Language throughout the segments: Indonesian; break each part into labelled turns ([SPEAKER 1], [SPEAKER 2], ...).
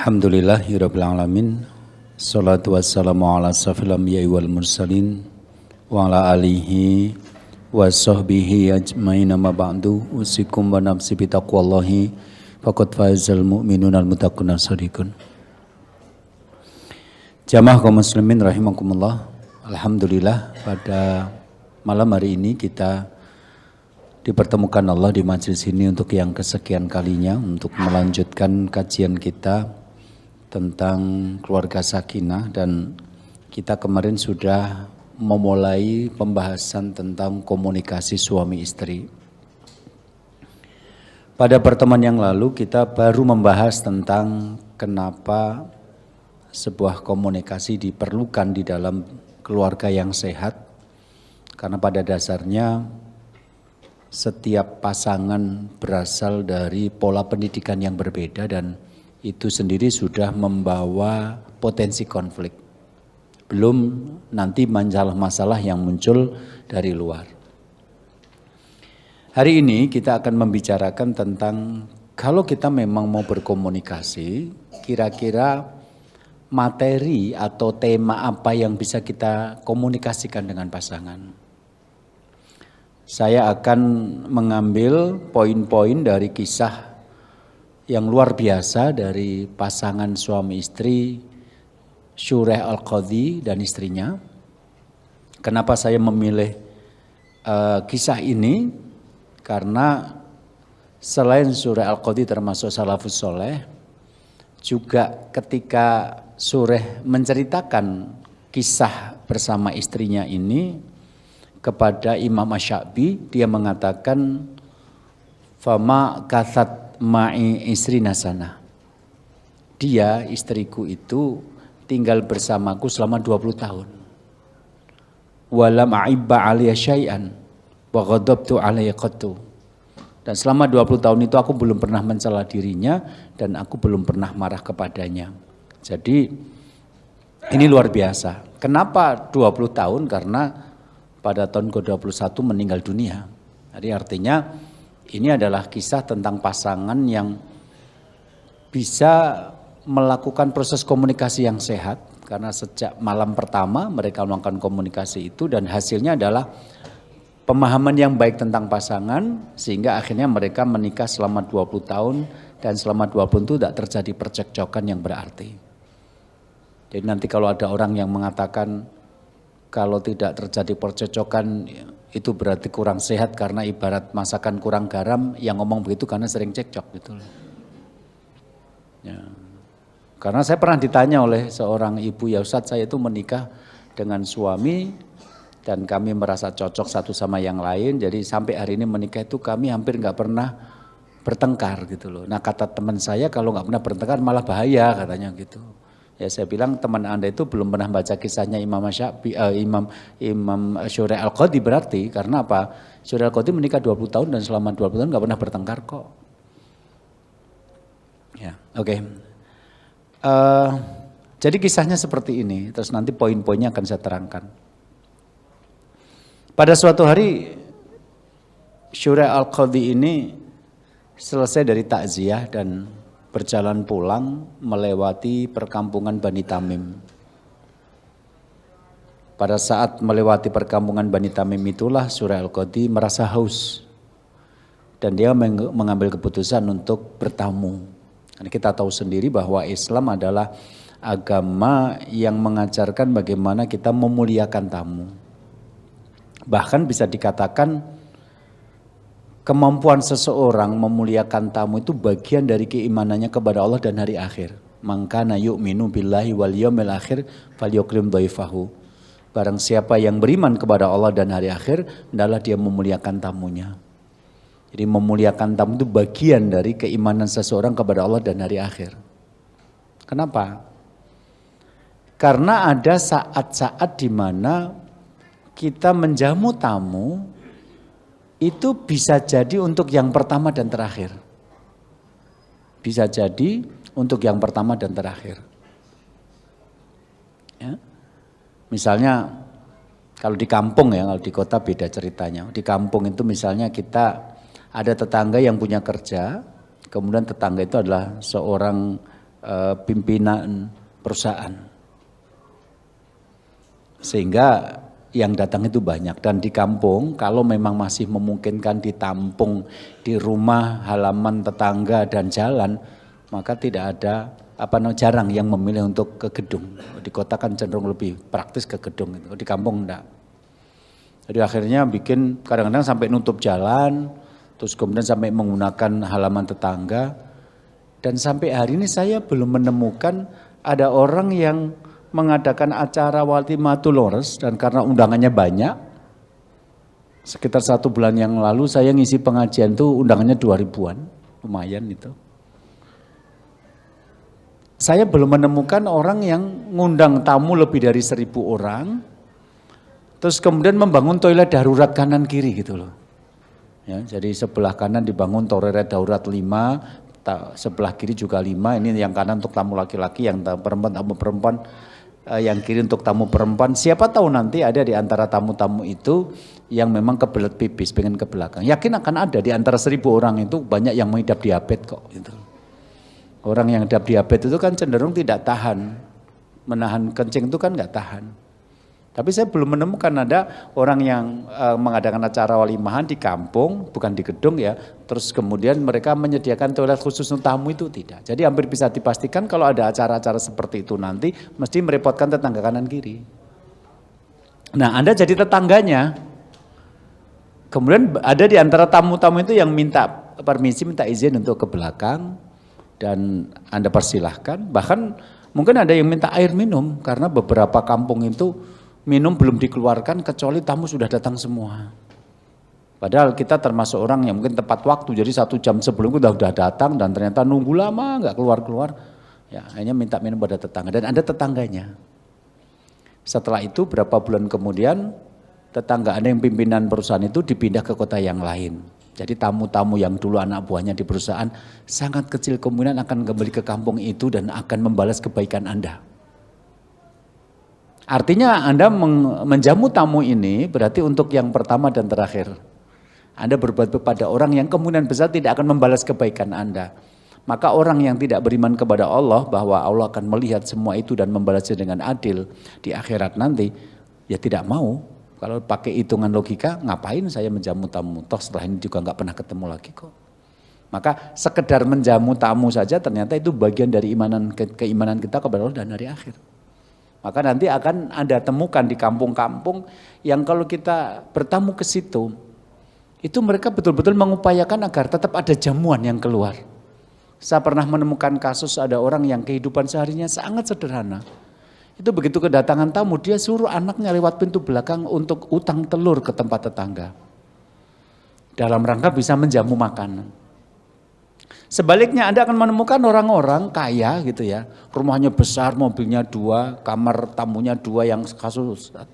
[SPEAKER 1] Alhamdulillahirabbil alamin. Shalatu wassalamu ala asyrafil anbiya'i wal mursalin wa ala alihi wa sahbihi ajmain amma ba'du. Usikum wa nafsi bi taqwallahi faqad fazal mu'minuna al muttaquna shadiqun. Jamaah kaum muslimin rahimakumullah. Alhamdulillah pada malam hari ini kita dipertemukan Allah di majelis ini untuk yang kesekian kalinya untuk melanjutkan kajian kita tentang keluarga sakinah, dan kita kemarin sudah memulai pembahasan tentang komunikasi suami istri. Pada pertemuan yang lalu kita baru membahas tentang kenapa sebuah komunikasi diperlukan di dalam keluarga yang sehat, karena pada dasarnya setiap pasangan berasal dari pola pendidikan yang berbeda dan itu sendiri sudah membawa potensi konflik. Belum nanti masalah-masalah yang muncul dari luar. Hari ini kita akan membicarakan tentang kalau kita memang mau berkomunikasi, kira-kira materi atau tema apa yang bisa kita komunikasikan dengan pasangan. Saya akan mengambil poin-poin dari kisah yang luar biasa dari pasangan suami istri Syuraih Al-Qadhi dan istrinya. Kenapa saya memilih kisah ini? Karena selain Syuraih Al-Qadhi termasuk salafus soleh, juga ketika Syuraih menceritakan kisah bersama istrinya ini kepada Imam Asy-Sya'bi, dia mengatakan fama kathat ma'i istri nasana. Dia, istriku itu tinggal bersamaku selama 20 tahun. Walam a'ibba 'alayya syai'an wa ghadabtu 'alayya qattu. Dan selama 20 tahun itu aku belum pernah mencela dirinya dan aku belum pernah marah kepadanya. Jadi ini luar biasa. Kenapa 20 tahun? Karena pada tahun ke-21 meninggal dunia. Jadi artinya ini adalah kisah tentang pasangan yang bisa melakukan proses komunikasi yang sehat. Karena sejak malam pertama mereka melakukan komunikasi itu dan hasilnya adalah pemahaman yang baik tentang pasangan. Sehingga akhirnya mereka menikah selama 20 tahun dan selama 20 tahun itu tidak terjadi percekcokan yang berarti. Jadi nanti kalau ada orang yang mengatakan kalau tidak terjadi percekcokan itu berarti kurang sehat karena ibarat masakan kurang garam, yang ngomong begitu karena sering cekcok gitu. Ya. Karena saya pernah ditanya oleh seorang ibu, ya Ustadz saya itu menikah dengan suami dan kami merasa cocok satu sama yang lain, jadi sampai hari ini menikah itu kami hampir nggak pernah bertengkar gitu loh. Nah kata teman saya kalau nggak pernah bertengkar malah bahaya katanya gitu. Ya saya bilang teman Anda itu belum pernah baca kisahnya Imam Syuraih Al-Qadhi berarti, karena apa? Syuraih Al-Qadhi menikah 20 tahun dan selama 20 tahun gak pernah bertengkar kok. Ya, oke. Jadi kisahnya seperti ini, terus nanti poin-poinnya akan saya terangkan. Pada suatu hari Syuraih Al-Qadhi ini selesai dari takziah dan berjalan pulang melewati perkampungan Bani Tamim. Pada saat melewati perkampungan Bani Tamim itulah Syuraih Al-Qadhi merasa haus. Dan dia mengambil keputusan untuk bertamu. Karena kita tahu sendiri bahwa Islam adalah agama yang mengajarkan bagaimana kita memuliakan tamu. Bahkan bisa dikatakan kemampuan seseorang memuliakan tamu itu bagian dari keimanannya kepada Allah dan hari akhir. Mangkana yu'minu billahi wal yawmil akhir falyukrim dhaifahu. Barang siapa yang beriman kepada Allah dan hari akhir, hendaklah dia memuliakan tamunya. Jadi memuliakan tamu itu bagian dari keimanan seseorang kepada Allah dan hari akhir. Kenapa? Karena ada saat-saat di mana kita menjamu tamu itu bisa jadi untuk yang pertama dan terakhir. Bisa jadi untuk yang pertama dan terakhir. Ya. Misalnya kalau di kampung ya, kalau di kota beda ceritanya. Di kampung itu misalnya kita ada tetangga yang punya kerja, kemudian tetangga itu adalah seorang pimpinan perusahaan. Sehingga yang datang itu banyak, dan di kampung kalau memang masih memungkinkan ditampung di rumah, halaman tetangga dan jalan, maka tidak ada jarang yang memilih untuk ke gedung. Di kota kan cenderung lebih praktis ke gedung, di kampung enggak. Jadi akhirnya bikin kadang-kadang sampai nutup jalan, terus kemudian sampai menggunakan halaman tetangga. Dan sampai hari ini saya belum menemukan ada orang yang mengadakan acara Walimatul Urs, dan karena undangannya banyak, sekitar 1 bulan yang lalu saya ngisi pengajian tuh undangannya 2000-an, lumayan itu. Saya belum menemukan orang yang ngundang tamu lebih dari 1000 orang, terus kemudian membangun toilet darurat kanan kiri gitu loh. Ya, jadi sebelah kanan dibangun toilet darurat 5, sebelah kiri juga 5, ini yang kanan untuk tamu laki-laki, yang perempuan tamu perempuan, yang kiri untuk tamu perempuan. Siapa tahu nanti ada di antara tamu-tamu itu yang memang kebelet pipis, pengen ke belakang. Yakin akan ada di antara 1000 orang itu banyak yang mengidap diabetes kok. Gitu. Orang yang idap diabetes itu kan cenderung tidak tahan, menahan kencing itu kan nggak tahan. Tapi saya belum menemukan ada orang yang mengadakan acara walimahan di kampung, bukan di gedung ya, terus kemudian mereka menyediakan toilet khusus untuk tamu, itu tidak. Jadi hampir bisa dipastikan kalau ada acara-acara seperti itu nanti mesti merepotkan tetangga kanan kiri. Nah, Anda jadi tetangganya. Kemudian ada di antara tamu-tamu itu yang minta permisi, minta izin untuk ke belakang, dan Anda persilahkan. Bahkan mungkin ada yang minta air minum, karena beberapa kampung itu minum belum dikeluarkan kecuali tamu sudah datang semua. Padahal kita termasuk orang yang mungkin tepat waktu, jadi 1 jam sebelum kita udah datang dan ternyata nunggu lama nggak keluar-keluar. Ya, hanya minta minum pada tetangga, dan ada tetangganya. Setelah itu berapa bulan kemudian tetangga ada yang pimpinan perusahaan itu dipindah ke kota yang lain. Jadi tamu-tamu yang dulu anak buahnya di perusahaan sangat kecil kemungkinan akan kembali ke kampung itu dan akan membalas kebaikan Anda. Artinya Anda menjamu tamu ini berarti untuk yang pertama dan terakhir. Anda berbuat kepada orang yang kemungkinan besar tidak akan membalas kebaikan Anda. Maka orang yang tidak beriman kepada Allah bahwa Allah akan melihat semua itu dan membalasnya dengan adil di akhirat nanti, ya tidak mau. Kalau pakai hitungan logika, ngapain saya menjamu tamu? Toh setelah ini juga nggak pernah ketemu lagi kok. Maka sekedar menjamu tamu saja ternyata itu bagian dari keimanan kita kepada Allah dan hari akhir. Maka nanti akan Anda temukan di kampung-kampung yang kalau kita bertamu ke situ, itu mereka betul-betul mengupayakan agar tetap ada jamuan yang keluar. Saya pernah menemukan kasus ada orang yang kehidupan seharinya sangat sederhana. Itu begitu kedatangan tamu, dia suruh anaknya lewat pintu belakang untuk utang telur ke tempat tetangga. Dalam rangka bisa menjamu makanan. Sebaliknya Anda akan menemukan orang-orang kaya gitu ya, rumahnya besar, mobilnya 2, kamar tamunya 2 yang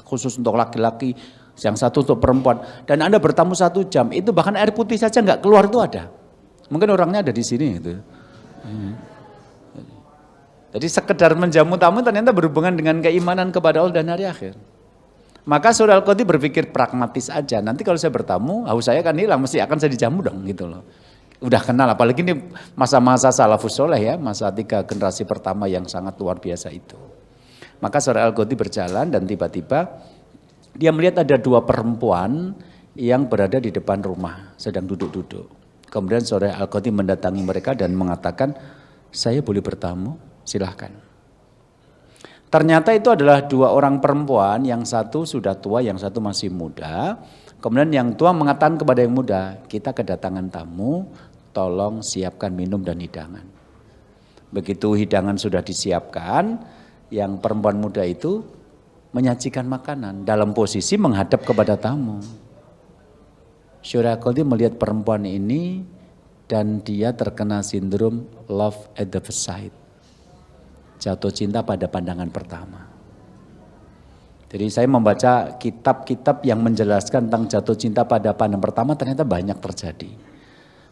[SPEAKER 1] khusus untuk laki-laki, yang 1 untuk perempuan. Dan Anda bertamu 1 jam, itu bahkan air putih saja nggak keluar itu ada. Mungkin orangnya ada di sini gitu. Jadi sekedar menjamu tamu ternyata berhubungan dengan keimanan kepada Allah dan hari akhir. Maka Surah Al-Qadhi berpikir pragmatis aja, nanti kalau saya bertamu, haus saya kan hilang, mesti akan saya dijamu dong gitu loh. Udah kenal, apalagi ini masa-masa salafus soleh ya, masa 3 generasi pertama yang sangat luar biasa itu. Maka Surah Al-Qadhi berjalan dan tiba-tiba dia melihat ada 2 perempuan yang berada di depan rumah, sedang duduk-duduk. Kemudian Surah Al-Qadhi mendatangi mereka dan mengatakan, saya boleh bertamu? Silahkan. Ternyata itu adalah 2 orang perempuan, yang satu sudah tua, yang satu masih muda. Kemudian yang tua mengatakan kepada yang muda, kita kedatangan tamu, tolong siapkan minum dan hidangan. Begitu hidangan sudah disiapkan, yang perempuan muda itu menyajikan makanan dalam posisi menghadap kepada tamu. Surah Al-Qadhi melihat perempuan ini dan dia terkena sindrom love at the first sight. Jatuh cinta pada pandangan pertama. Jadi saya membaca kitab-kitab yang menjelaskan tentang jatuh cinta pada pandangan pertama ternyata banyak terjadi.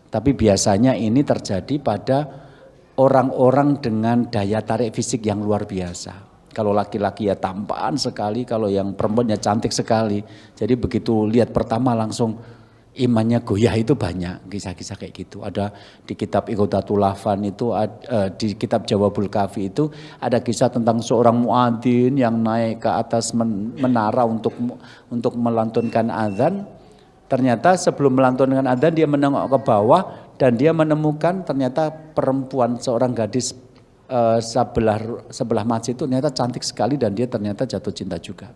[SPEAKER 1] Tapi biasanya ini terjadi pada orang-orang dengan daya tarik fisik yang luar biasa. Kalau laki-laki ya tampan sekali, kalau yang perempuannya cantik sekali. Jadi begitu lihat pertama langsung imannya goyah itu banyak kisah-kisah kayak gitu. Ada di kitab Iqodatul Lahfan itu, di kitab Jawabul Kafi itu ada kisah tentang seorang muadzin yang naik ke atas menara untuk melantunkan azan. Ternyata sebelum melantunkan azan dia menengok ke bawah dan dia menemukan ternyata perempuan, seorang gadis sebelah masjid itu ternyata cantik sekali dan dia ternyata jatuh cinta juga.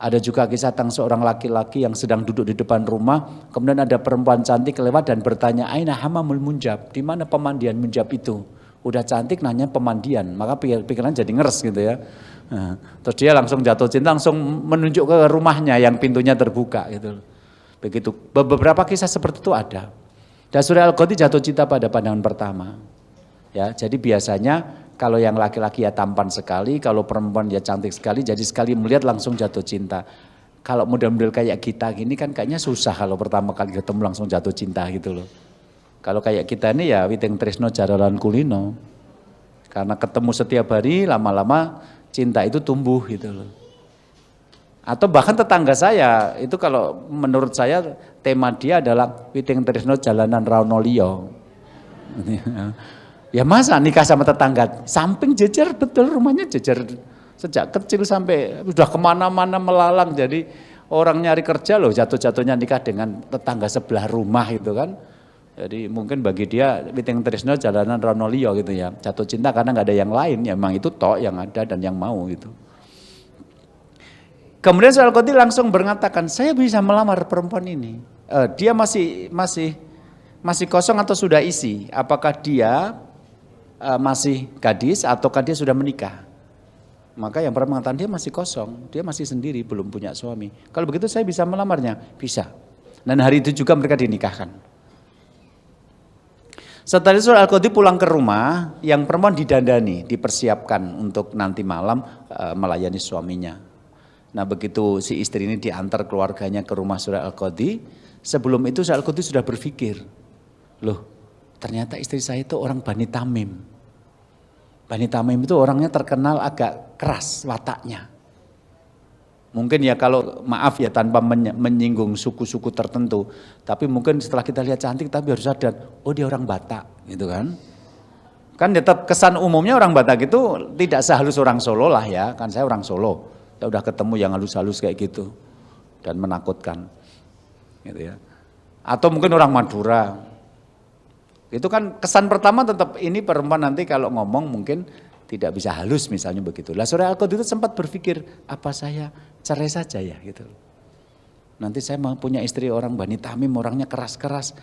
[SPEAKER 1] Ada juga kisah tentang seorang laki-laki yang sedang duduk di depan rumah, kemudian ada perempuan cantik lewat dan bertanya, "Aina hamamul munjab?" Di mana pemandian munjab itu? Udah cantik nanya pemandian, maka pikiran jadi ngeres gitu ya. Nah, terus dia langsung jatuh cinta, langsung menunjuk ke rumahnya yang pintunya terbuka gitu. Begitu. Beberapa kisah seperti itu ada. Dan Surah Al-Qadhi jatuh cinta pada pandangan pertama. Ya, jadi biasanya kalau yang laki-laki ya tampan sekali, kalau perempuan ya cantik sekali, jadi sekali melihat langsung jatuh cinta. Kalau model-model kayak kita gini kan kayaknya susah kalau pertama kali ketemu langsung jatuh cinta gitu loh. Kalau kayak kita ini ya witing tresno jaralan kulino. Karena ketemu setiap hari lama-lama cinta itu tumbuh gitu loh. Atau bahkan tetangga saya, itu kalau menurut saya tema dia adalah witing tresno jalanan raunolio. Ya masa nikah sama tetangga, samping jejer betul rumahnya jejer. Sejak kecil sampai sudah kemana-mana melalang, jadi orang nyari kerja loh jatuh-jatuhnya nikah dengan tetangga sebelah rumah itu kan. Jadi mungkin bagi dia witing tresno jalanan raunolio gitu ya, jatuh cinta karena nggak ada yang lain, ya memang itu tok yang ada dan yang mau gitu. Kemudian Surah Al-Qadhi langsung mengatakan, saya bisa melamar perempuan ini. Dia masih kosong atau sudah isi? Apakah dia masih gadis ataukah dia sudah menikah? Maka yang pertama mengatakan dia masih kosong, dia masih sendiri, belum punya suami. Kalau begitu saya bisa melamarnya? Bisa. Dan hari itu juga mereka dinikahkan. Setelah itu Surah Al-Qadhi pulang ke rumah, yang perempuan didandani, dipersiapkan untuk nanti malam melayani suaminya. Nah begitu si istri ini diantar keluarganya ke rumah Surah Al-Qadhi, sebelum itu Surah Al-Qadhi sudah berpikir, loh ternyata istri saya itu orang Bani Tamim. Bani Tamim itu orangnya terkenal agak keras wataknya. Mungkin ya kalau maaf ya tanpa menyinggung suku-suku tertentu, tapi mungkin setelah kita lihat cantik tapi harus sadar, oh dia orang Batak gitu kan. Kan tetap kesan umumnya orang Batak itu tidak sehalus orang Solo lah ya, kan saya orang Solo. Kita udah ketemu yang halus-halus kayak gitu dan menakutkan gitu ya. Atau mungkin orang Madura. Itu kan kesan pertama tetap ini perempuan nanti kalau ngomong mungkin tidak bisa halus misalnya begitu. Lah Surah Al-Qadhi itu sempat berpikir, apa saya cerai saja ya gitu. Nanti saya mau punya istri orang Bani Tamim, orangnya keras-keras.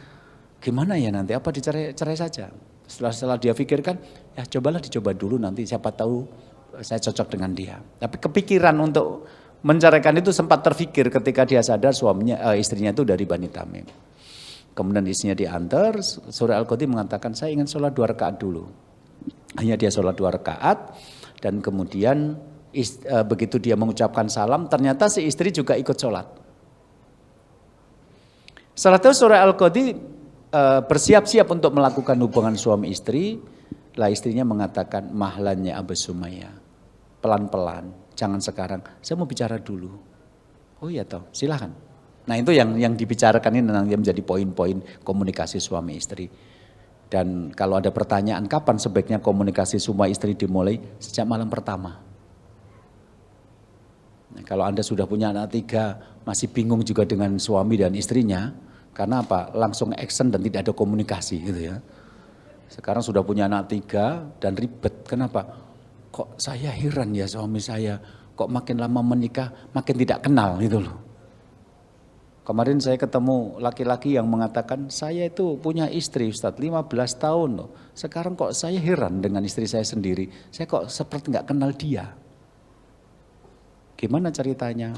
[SPEAKER 1] Gimana ya nanti, apa cerai saja. Setelah dia pikirkan, ya dicoba dulu nanti siapa tahu saya cocok dengan dia. Tapi kepikiran untuk menceraikan itu sempat terfikir ketika dia sadar istrinya itu dari Bani Tamim. Kemudian istrinya diantar, Surah Al-Qadhi mengatakan saya ingin sholat 2 rakaat dulu. Hanya dia sholat 2 rakaat dan kemudian begitu dia mengucapkan salam, ternyata si istri juga ikut sholat. Setelah itu Surah Al-Qadhi bersiap-siap untuk melakukan hubungan suami istri. Lah istrinya mengatakan mahlannya Abu Sumayyah, pelan-pelan, jangan sekarang, saya mau bicara dulu. Oh iya toh, silahkan. Nah itu yang dibicarakan ini yang menjadi poin-poin komunikasi suami istri. Dan kalau ada pertanyaan kapan sebaiknya komunikasi suami istri dimulai? Sejak malam pertama. Nah, kalau Anda sudah punya anak 3, masih bingung juga dengan suami dan istrinya, karena apa? Langsung action dan tidak ada komunikasi gitu ya. Sekarang sudah punya anak 3 dan ribet, kenapa? Kok saya heran ya suami saya, kok makin lama menikah makin tidak kenal gitu loh. Kemarin saya ketemu laki-laki yang mengatakan, saya itu punya istri Ustadz 15 tahun loh. Sekarang kok saya heran dengan istri saya sendiri. Saya kok seperti nggak kenal dia. Gimana ceritanya?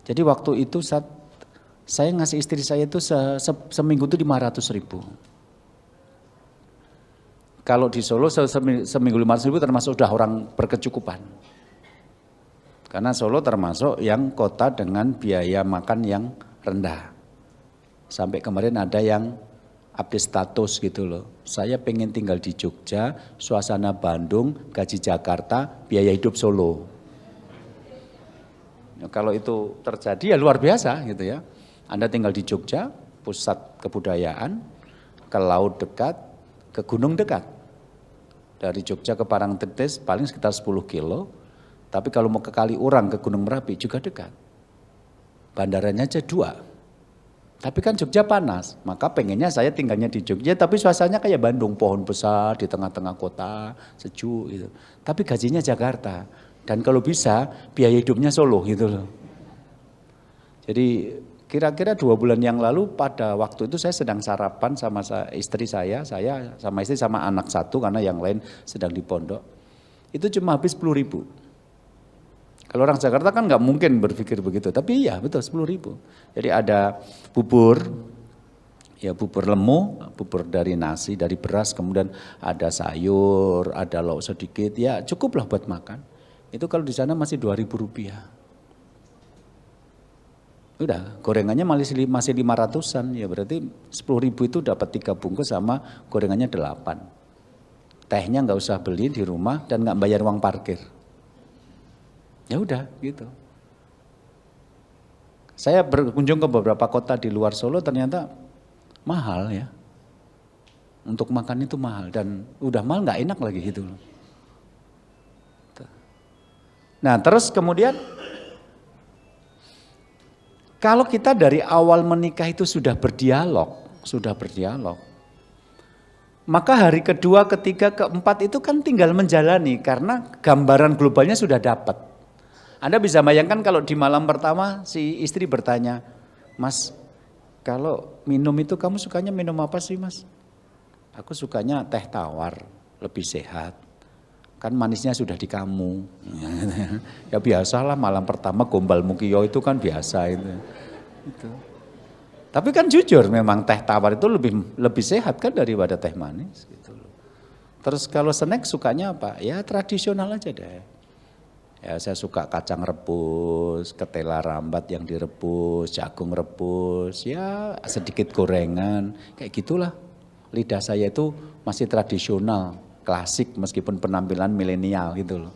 [SPEAKER 1] Jadi waktu itu saat saya ngasih istri saya itu seminggu itu 500.000. Kalau di Solo seminggu 500.000 termasuk sudah orang berkecukupan. Karena Solo termasuk yang kota dengan biaya makan yang rendah. Sampai kemarin ada yang update status gitu loh. Saya pengen tinggal di Jogja, suasana Bandung, gaji Jakarta, biaya hidup Solo. Ya, kalau itu terjadi ya luar biasa gitu ya. Anda tinggal di Jogja, pusat kebudayaan, ke laut dekat, ke gunung dekat. Dari Jogja ke Parangtritis paling sekitar 10 kilo, tapi kalau mau ke Kaliurang, ke Gunung Merapi juga dekat. Bandaranya aja 2. Tapi kan Jogja panas, maka pengennya saya tinggalnya di Jogja, tapi suasananya kayak Bandung, pohon besar di tengah-tengah kota, sejuk gitu. Tapi gajinya Jakarta, dan kalau bisa biaya hidupnya Solo gitu loh. Jadi kira-kira 2 bulan yang lalu pada waktu itu saya sedang sarapan sama istri saya sama istri sama anak 1 karena yang lain sedang di pondok. Itu cuma habis 10.000. Kalau orang Jakarta kan nggak mungkin berpikir begitu, tapi ya betul 10.000. Jadi ada bubur, ya bubur lemu, bubur dari nasi, dari beras, kemudian ada sayur, ada lauk sedikit, ya cukuplah buat makan. Itu kalau di sana masih 2.000 rupiah. Udah, gorengannya masih 500-an, ya berarti 10.000 itu dapat 3 bungkus sama gorengannya 8. Tehnya nggak usah beli di rumah dan nggak bayar uang parkir. Ya udah gitu. Saya berkunjung ke beberapa kota di luar Solo, ternyata mahal ya. Untuk makan itu mahal dan udah mahal nggak enak lagi gitu loh. Nah terus kemudian kalau kita dari awal menikah itu sudah berdialog, maka hari kedua, ketiga, keempat itu kan tinggal menjalani karena gambaran globalnya sudah dapat. Anda bisa bayangkan kalau di malam pertama si istri bertanya, "Mas, kalau minum itu kamu sukanya minum apa sih, Mas?" "Aku sukanya teh tawar, lebih sehat. Kan manisnya sudah di kamu." Ya biasalah malam pertama gombal mukio itu kan biasa itu. Tapi kan jujur memang teh tawar itu lebih sehat kan daripada teh manis gitu loh. Terus kalau snack sukanya apa? Ya tradisional aja deh. Ya saya suka kacang rebus, ketela rambat yang direbus, jagung rebus, ya sedikit gorengan, kayak gitulah. Lidah saya itu masih tradisional, klasik meskipun penampilan milenial gitu loh.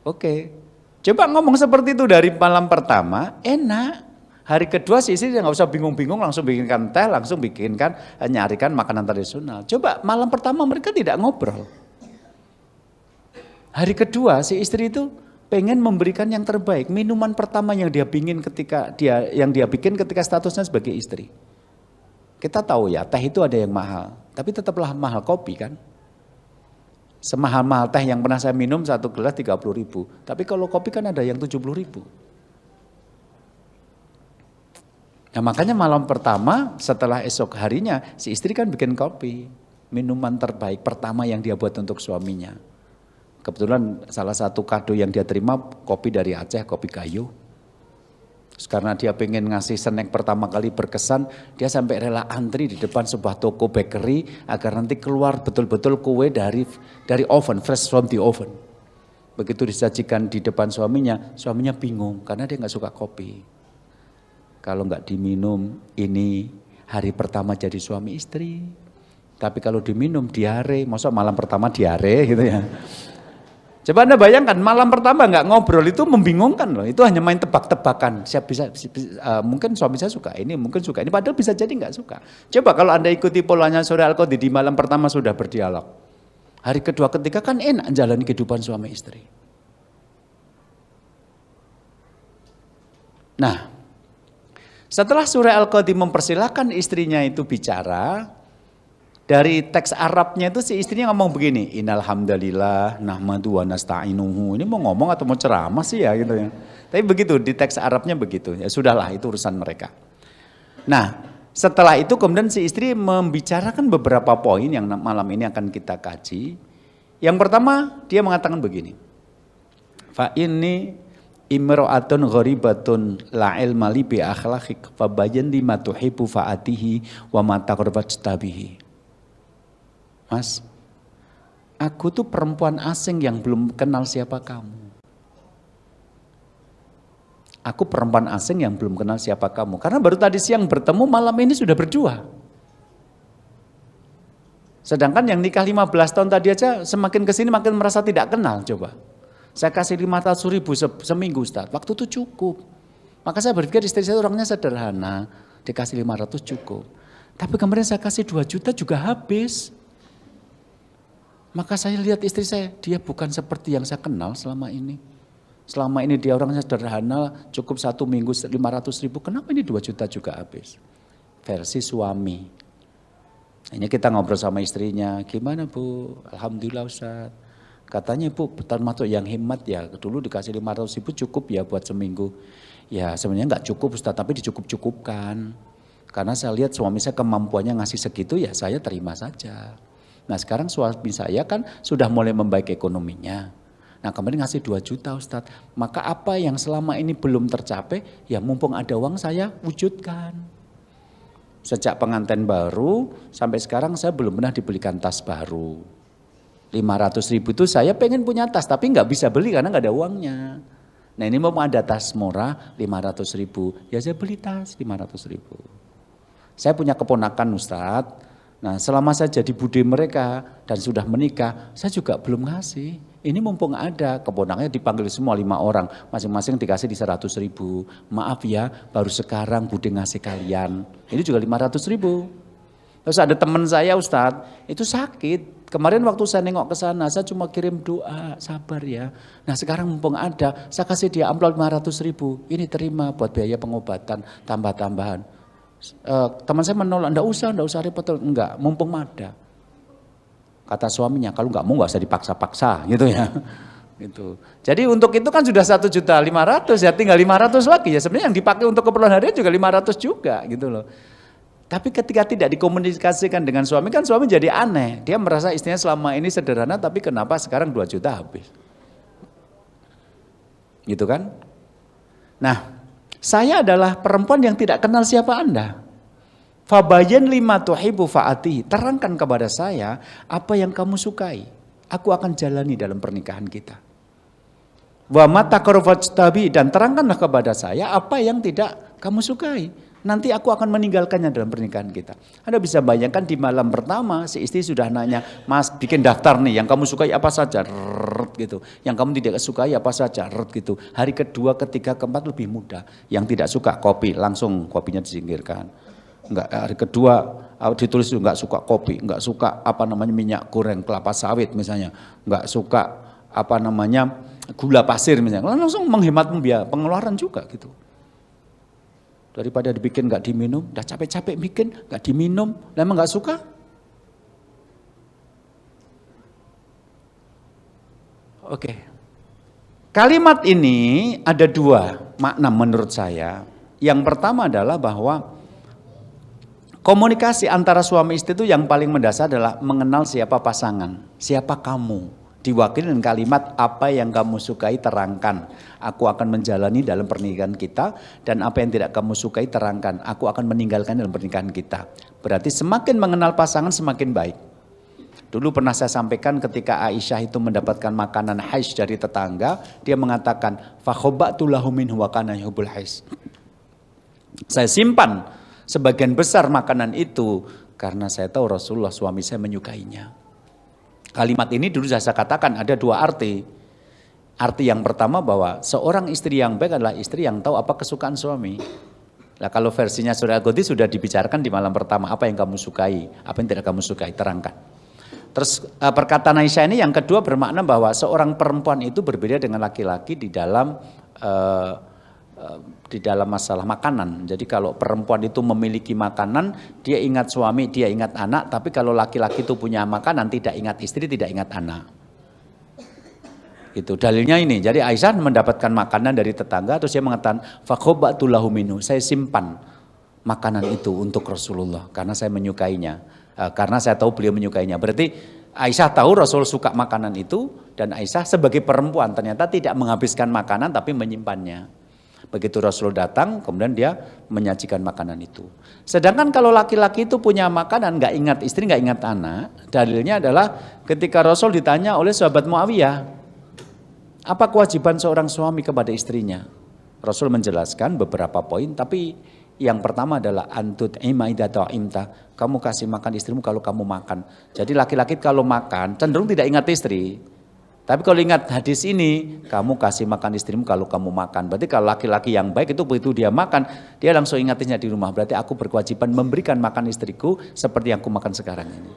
[SPEAKER 1] Oke, coba ngomong seperti itu dari malam pertama, enak. Hari kedua sih nggak usah bingung-bingung, langsung bikinkan teh, langsung bikinkan, nyarikan makanan tradisional. Coba malam pertama mereka tidak ngobrol. Hari kedua si istri itu pengen memberikan yang terbaik, minuman pertama yang dia bikin ketika statusnya sebagai istri. Kita tahu ya teh itu ada yang mahal, tapi tetaplah mahal kopi kan. Semahal-mahal teh yang pernah saya minum 1 gelas 30.000, tapi kalau kopi kan ada yang 70.000. Nah makanya malam pertama setelah esok harinya si istri kan bikin kopi, minuman terbaik pertama yang dia buat untuk suaminya. Kebetulan salah satu kado yang dia terima kopi dari Aceh, kopi kayu. Terus karena dia pengen ngasih snack pertama kali berkesan, dia sampai rela antri di depan sebuah toko bakery agar nanti keluar betul-betul kue dari oven, fresh from the oven. Begitu disajikan di depan suaminya bingung karena dia nggak suka kopi. Kalau nggak diminum ini hari pertama jadi suami istri. Tapi kalau diminum diare, masa malam pertama diare gitu ya. Coba Anda bayangkan malam pertama nggak ngobrol itu membingungkan loh. Itu hanya main tebak-tebakan. Mungkin suami saya suka ini, mungkin suka ini. Padahal bisa jadi nggak suka. Coba kalau Anda ikuti polanya Surya Al-Qadhi di malam pertama sudah berdialog. Hari kedua ketiga kan enak jalani kehidupan suami istri. Nah, setelah Surya Al-Qadhi mempersilahkan istrinya itu bicara, dari teks Arabnya itu si istrinya ngomong begini, Innal hamdalillah nahmadu wa nasta'inuhu. Ini mau ngomong atau mau ceramah sih ya gitu ya. Tapi begitu di teks Arabnya begitu. Ya sudahlah itu urusan mereka. Nah, setelah itu kemudian si istri membicarakan beberapa poin yang malam ini akan kita kaji. Yang pertama dia mengatakan begini. Fa inni imra'atun gharibatun la ilma li bi akhlaqik fa bayyin li ma tuhibbu fa'atihi wa ma taqrabat Mas, aku tuh perempuan asing yang belum kenal siapa kamu. Aku perempuan asing yang belum kenal siapa kamu. Karena baru tadi siang bertemu, malam ini sudah berdua. Sedangkan yang nikah 15 tahun tadi aja semakin kesini makin merasa tidak kenal. Coba, saya kasih 500.000 seminggu Ustaz, waktu itu cukup. Maka saya berpikir istri saya orangnya sederhana, dikasih 500 cukup. Tapi kemarin saya kasih 2 juta juga habis. Maka saya lihat istri saya, dia bukan seperti yang saya kenal selama ini. Selama ini dia orangnya sederhana, cukup 1 minggu 500 ribu, kenapa ini 2 juta juga habis? Versi suami. Ini kita ngobrol sama istrinya, gimana Bu? Alhamdulillah Ustaz. Katanya Bu, termasuk yang hemat ya, dulu dikasih 500 ribu cukup ya buat seminggu. Ya sebenarnya nggak cukup Ustaz, tapi dicukup-cukupkan. Karena saya lihat suami saya kemampuannya ngasih segitu ya saya terima saja. Nah sekarang suami saya kan sudah mulai membaik ekonominya. Nah kemarin ngasih 2 juta Ustadz. Maka apa yang selama ini belum tercapai ya mumpung ada uang saya wujudkan. Sejak pengantin baru sampai sekarang saya belum pernah dibelikan tas baru. 500 ribu itu saya pengen punya tas tapi nggak bisa beli karena nggak ada uangnya. Nah ini mau ada tas murah 500 ribu ya saya beli tas 500 ribu. Saya punya keponakan Ustadz, nah selama saya jadi budi mereka dan sudah menikah, saya juga belum ngasih. Ini mumpung ada, keponakannya dipanggil semua 5 orang, masing-masing dikasih di 100 ribu. Maaf ya, baru sekarang budi ngasih kalian, ini juga 500 ribu. Terus ada teman saya Ustadz, itu sakit. Kemarin waktu saya nengok ke sana, saya cuma kirim doa, sabar ya. Nah sekarang mumpung ada, saya kasih dia amplop 500 ribu, ini terima buat biaya pengobatan, tambah-tambahan. Teman saya menolak, enggak usah repot, enggak, mumpung ada. Kata suaminya, kalau enggak mau enggak usah dipaksa-paksa gitu ya. Gitu. Jadi untuk itu kan sudah 1.500.000 ya, tinggal 500 lagi ya. Sebenarnya yang dipakai untuk keperluan harian juga 500 juga gitu loh. Tapi ketika tidak dikomunikasikan dengan suami kan suami jadi aneh. Dia merasa istrinya selama ini sederhana tapi kenapa sekarang 2 juta habis. Gitu kan? Nah, saya adalah perempuan yang tidak kenal siapa Anda. Fabayan lima tuhibu fa'ati. Terangkan kepada saya apa yang kamu sukai. Aku akan jalani dalam pernikahan kita. Wa mata korfajtabi, dan terangkanlah kepada saya apa yang tidak kamu sukai. Nanti aku akan meninggalkannya dalam pernikahan kita. Anda bisa bayangkan di malam pertama si istri sudah nanya, Mas bikin daftar nih yang kamu sukai apa saja, gitu. Yang kamu tidak sukai apa saja, gitu. Hari kedua, ketiga, keempat lebih mudah. Yang tidak suka kopi, langsung kopinya disingkirkan. Enggak, hari kedua ditulis enggak suka kopi, enggak suka minyak goreng kelapa sawit misalnya, enggak suka gula pasir misalnya. Langsung menghemat pengeluaran juga gitu. Daripada dibikin nggak diminum, udah capek-capek bikin nggak diminum, emang nggak suka? Oke. Kalimat ini ada 2 makna menurut saya. Yang pertama adalah bahwa komunikasi antara suami istri itu yang paling mendasar adalah mengenal siapa pasangan, siapa kamu. Diwakili dengan kalimat apa yang kamu sukai terangkan. Aku akan menjalani dalam pernikahan kita, dan apa yang tidak kamu sukai terangkan. Aku akan meninggalkan dalam pernikahan kita. Berarti semakin mengenal pasangan semakin baik. Dulu pernah saya sampaikan ketika Aisyah itu mendapatkan makanan hais dari tetangga, dia mengatakan fakhobatu lahu minhu wa kana yuhibbul hais. Saya simpan sebagian besar makanan itu karena saya tahu Rasulullah suami saya menyukainya. Kalimat ini dulu saya katakan ada 2 arti. Arti yang pertama bahwa seorang istri yang baik adalah istri yang tahu apa kesukaan suami. Nah kalau versinya Surah Al-Ghadi sudah dibicarakan di malam pertama, apa yang kamu sukai, apa yang tidak kamu sukai, terangkan. Terus perkataan Aisyah ini yang kedua bermakna bahwa seorang perempuan itu berbeda dengan laki-laki di dalam masalah makanan. Jadi kalau perempuan itu memiliki makanan, dia ingat suami, dia ingat anak. Tapi kalau laki-laki itu punya makanan, tidak ingat istri, tidak ingat anak. Itu dalilnya ini. Jadi Aisyah mendapatkan makanan dari tetangga, terus dia mengatakan, fakhobatu lahu minhu, saya simpan makanan itu untuk Rasulullah karena saya menyukainya. Karena saya tahu beliau menyukainya. Berarti Aisyah tahu Rasul suka makanan itu, dan Aisyah sebagai perempuan ternyata tidak menghabiskan makanan tapi menyimpannya. Begitu Rasul datang, kemudian dia menyajikan makanan itu. Sedangkan kalau laki-laki itu punya makanan, nggak ingat istri, nggak ingat anak, dalilnya adalah ketika Rasul ditanya oleh sahabat Muawiyah, apa kewajiban seorang suami kepada istrinya? Rasul menjelaskan beberapa poin, tapi yang pertama adalah antut idza ta'imta, kamu kasih makan istrimu kalau kamu makan. Jadi laki-laki kalau makan cenderung tidak ingat istri, Tapi kalau ingat hadis ini, kamu kasih makan istrimu kalau kamu makan. Berarti kalau laki-laki yang baik itu begitu dia makan, dia langsung ingatinnya di rumah. Berarti aku berkewajiban memberikan makan istriku seperti yang aku makan sekarang ini.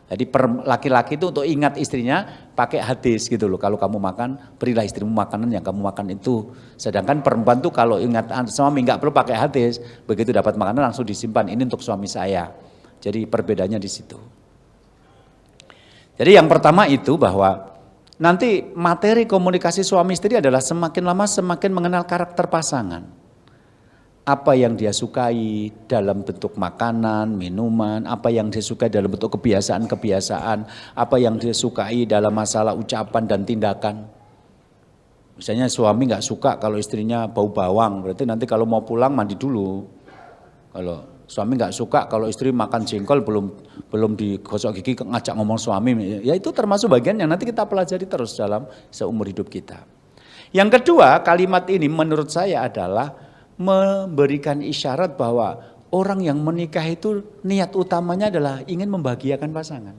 [SPEAKER 1] Jadi laki-laki itu untuk ingat istrinya pakai hadis gitu loh. Kalau kamu makan, berilah istrimu makanan yang kamu makan itu. Sedangkan perempuan tuh kalau ingat suami nggak perlu pakai hadis. Begitu dapat makanan langsung disimpan. Ini untuk suami saya. Jadi perbedaannya di situ. Jadi yang pertama itu bahwa nanti materi komunikasi suami istri adalah semakin lama semakin mengenal karakter pasangan. Apa yang dia sukai dalam bentuk makanan, minuman, apa yang dia sukai dalam bentuk kebiasaan-kebiasaan, apa yang dia sukai dalam masalah ucapan dan tindakan. Misalnya suami nggak suka kalau istrinya bau bawang, berarti nanti kalau mau pulang mandi dulu. Kalau suami nggak suka kalau istri makan jengkol belum digosok gigi ngajak ngomong suami, ya itu termasuk bagian yang nanti kita pelajari terus dalam seumur hidup kita. Yang kedua, kalimat ini menurut saya adalah memberikan isyarat bahwa orang yang menikah itu niat utamanya adalah ingin membahagiakan pasangan.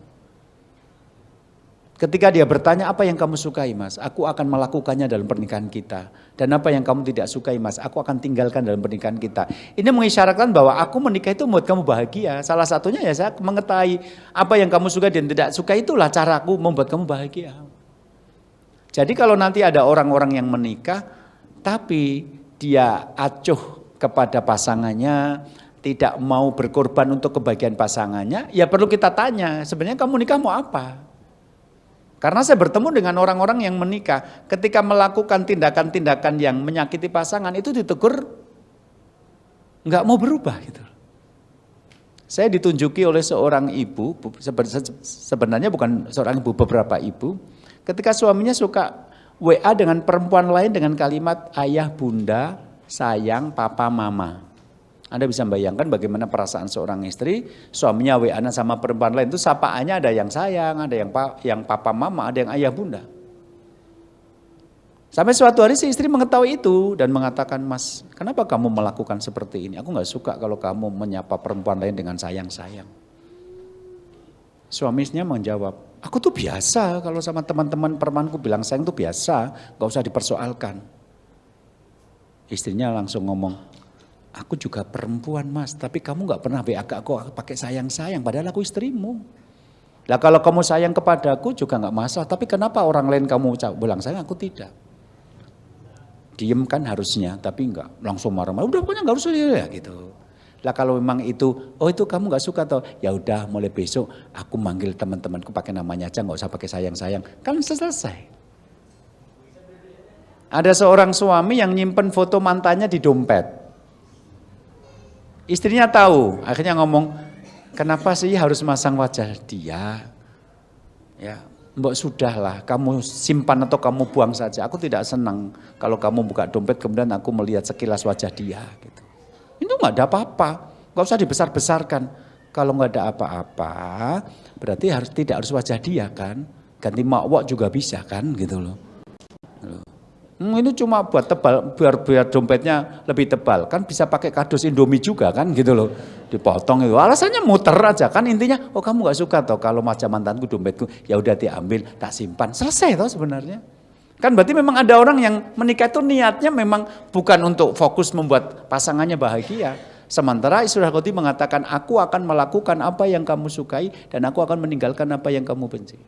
[SPEAKER 1] Ketika dia bertanya, apa yang kamu sukai mas? Aku akan melakukannya dalam pernikahan kita. Dan apa yang kamu tidak sukai mas? Aku akan tinggalkan dalam pernikahan kita. Ini mengisyaratkan bahwa aku menikah itu membuat kamu bahagia. Salah satunya ya saya mengetahui apa yang kamu suka dan tidak suka, itulah caraku membuat kamu bahagia. Jadi kalau nanti ada orang-orang yang menikah, tapi dia acuh kepada pasangannya, tidak mau berkorban untuk kebahagiaan pasangannya, ya perlu kita tanya, sebenarnya kamu nikah mau apa? Karena saya bertemu dengan orang-orang yang menikah, ketika melakukan tindakan-tindakan yang menyakiti pasangan itu ditegur, nggak mau berubah gitu. Saya ditunjuki oleh seorang ibu, sebenarnya bukan seorang ibu, beberapa ibu, ketika suaminya suka WA dengan perempuan lain dengan kalimat ayah, bunda, sayang, papa, mama. Anda bisa bayangkan bagaimana perasaan seorang istri, suaminya WA-an sama perempuan lain itu sapaannya ada yang sayang, ada yang papa mama, ada yang ayah bunda. Sampai suatu hari si istri mengetahui itu dan mengatakan, mas kenapa kamu melakukan seperti ini? Aku gak suka kalau kamu menyapa perempuan lain dengan sayang-sayang. Suaminya menjawab, aku tuh biasa kalau sama teman-teman perempuanku bilang sayang tuh biasa, gak usah dipersoalkan. Istrinya langsung ngomong, aku juga perempuan mas, tapi kamu gak pernah WA aku pakai sayang-sayang, padahal aku istrimu. Lah kalau kamu sayang kepadaku juga gak masalah, tapi kenapa orang lain kamu bilang sayang, aku tidak. Diem kan harusnya, tapi enggak langsung marah-marah, udah pokoknya gak usah ya gitu. Lah kalau memang itu, oh itu kamu gak suka toh, ya udah mulai besok aku manggil teman-temanku pakai namanya aja, gak usah pakai sayang-sayang, kan selesai. Ada seorang suami yang nyimpen foto mantannya di dompet. Istrinya tahu, akhirnya ngomong, kenapa sih harus masang wajah dia? Ya, mbok sudahlah, kamu simpan atau kamu buang saja. Aku tidak senang kalau kamu buka dompet kemudian aku melihat sekilas wajah dia. Gitu. Itu nggak ada apa-apa, nggak usah dibesar-besarkan. Kalau nggak ada apa-apa, berarti tidak harus wajah dia kan? Ganti makwok juga bisa kan, gitu loh. Ini cuma buat tebal, biar dompetnya lebih tebal. Kan bisa pakai kardus Indomie juga kan gitu loh. Dipotong itu. Alasannya muter aja kan intinya, oh kamu gak suka toh kalau macam mantanku dompetku, ya udah diambil, tak simpan. Selesai toh sebenarnya. Kan berarti memang ada orang yang menikah itu niatnya memang bukan untuk fokus membuat pasangannya bahagia. Sementara Surah Qadhi mengatakan, aku akan melakukan apa yang kamu sukai dan aku akan meninggalkan apa yang kamu benci.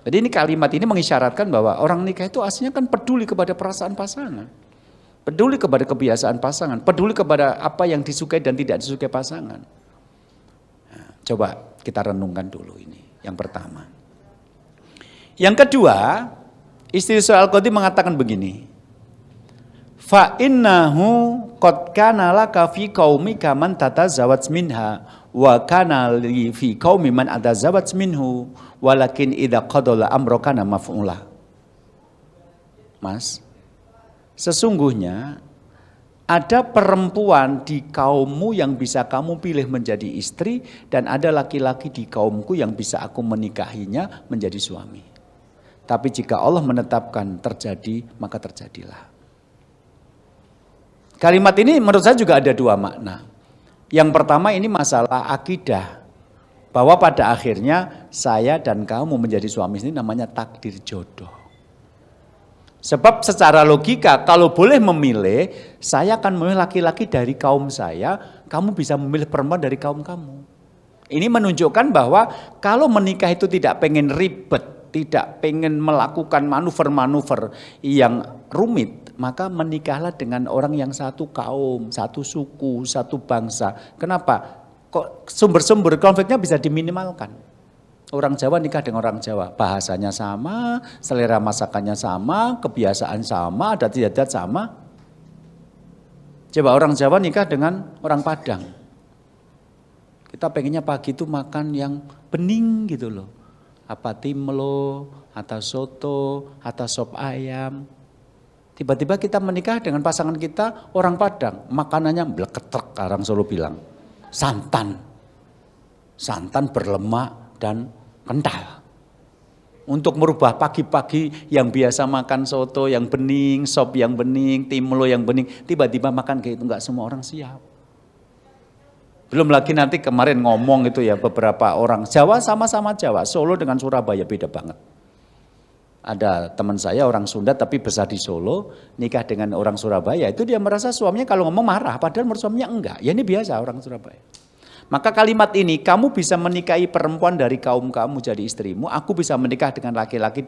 [SPEAKER 1] Jadi ini kalimat ini mengisyaratkan bahwa orang nikah itu aslinya kan peduli kepada perasaan pasangan. Peduli kepada kebiasaan pasangan, peduli kepada apa yang disukai dan tidak disukai pasangan. Nah, coba kita renungkan dulu ini, yang pertama. Yang kedua, istri Al-Qadhi mengatakan begini. Fa innahu qad kana laka fi qaumika man tatazawwaj minha wa kana li fi qaumi man atazawwaj minhu walakin idza qadala amra kana maf'ula. Mas, sesungguhnya ada perempuan di kaummu yang bisa kamu pilih menjadi istri dan ada laki-laki di kaumku yang bisa aku menikahinya menjadi suami. Tapi jika Allah menetapkan terjadi, maka terjadilah. Kalimat ini menurut saya juga ada dua makna. Yang pertama ini masalah akidah. Bahwa pada akhirnya saya dan kamu menjadi suami ini namanya takdir jodoh. Sebab secara logika kalau boleh memilih, saya akan memilih laki-laki dari kaum saya, kamu bisa memilih perempuan dari kaum kamu. Ini menunjukkan bahwa kalau menikah itu tidak pengen ribet, tidak pengen melakukan manuver-manuver yang rumit, maka menikahlah dengan orang yang satu kaum, satu suku, satu bangsa. Kenapa? Kok sumber-sumber konfliknya bisa diminimalkan. Orang Jawa nikah dengan orang Jawa, bahasanya sama, selera masakannya sama, kebiasaan sama, adat istiadat sama. Coba orang Jawa nikah dengan orang Padang. Kita pengennya pagi itu makan yang bening gitu loh. Apa timlo, atau soto, atau sop ayam. Tiba-tiba kita menikah dengan pasangan kita orang Padang, makanannya bleketrek, orang Solo bilang. Santan berlemak dan kental. Untuk merubah pagi-pagi yang biasa makan soto yang bening, sop yang bening, timlo yang bening, tiba-tiba makan kayak itu, enggak semua orang siap. Belum lagi nanti kemarin ngomong itu ya beberapa orang Jawa sama-sama Jawa, Solo dengan Surabaya beda banget. Ada teman saya orang Sunda tapi besar di Solo, nikah dengan orang Surabaya, itu dia merasa suaminya kalau ngomong marah, padahal menurut suaminya enggak. Ya ini biasa orang Surabaya. Maka kalimat ini, kamu bisa menikahi perempuan dari kaum kamu jadi istrimu, aku bisa menikah dengan laki-laki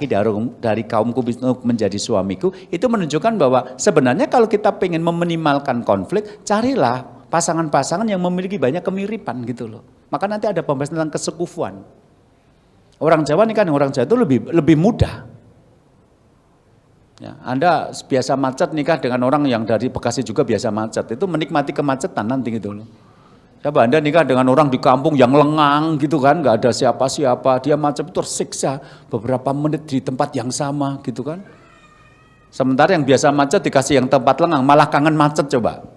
[SPEAKER 1] dari kaumku menjadi suamiku. Itu menunjukkan bahwa sebenarnya kalau kita pengen meminimalkan konflik, carilah pasangan-pasangan yang memiliki banyak kemiripan gitu loh. Maka nanti ada pembahasan tentang kesekufuan. Orang Jawa nikah dengan orang Jawa itu lebih mudah. Ya, Anda biasa macet nikah dengan orang yang dari Bekasi juga biasa macet, itu menikmati kemacetan nanti gitu loh. Coba Anda nikah dengan orang di kampung yang lengang gitu kan, nggak ada siapa-siapa, dia macet tersiksa beberapa menit di tempat yang sama gitu kan. Sementara yang biasa macet dikasih yang tempat lengang malah kangen macet coba.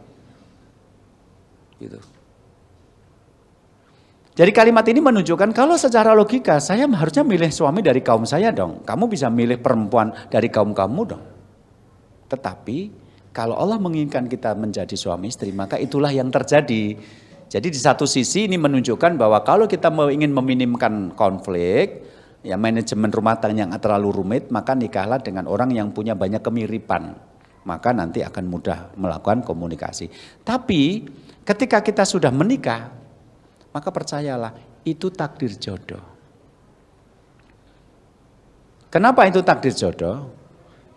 [SPEAKER 1] Gitu. Jadi kalimat ini menunjukkan kalau secara logika saya harusnya milih suami dari kaum saya dong. Kamu bisa milih perempuan dari kaum kamu dong. Tetapi kalau Allah menginginkan kita menjadi suami istri, maka itulah yang terjadi. Jadi di satu sisi ini menunjukkan bahwa kalau kita ingin meminimkan konflik, ya manajemen rumah tangga yang terlalu rumit, maka nikahlah dengan orang yang punya banyak kemiripan. Maka nanti akan mudah melakukan komunikasi. Tapi ketika kita sudah menikah, maka percayalah, itu takdir jodoh. Kenapa itu takdir jodoh?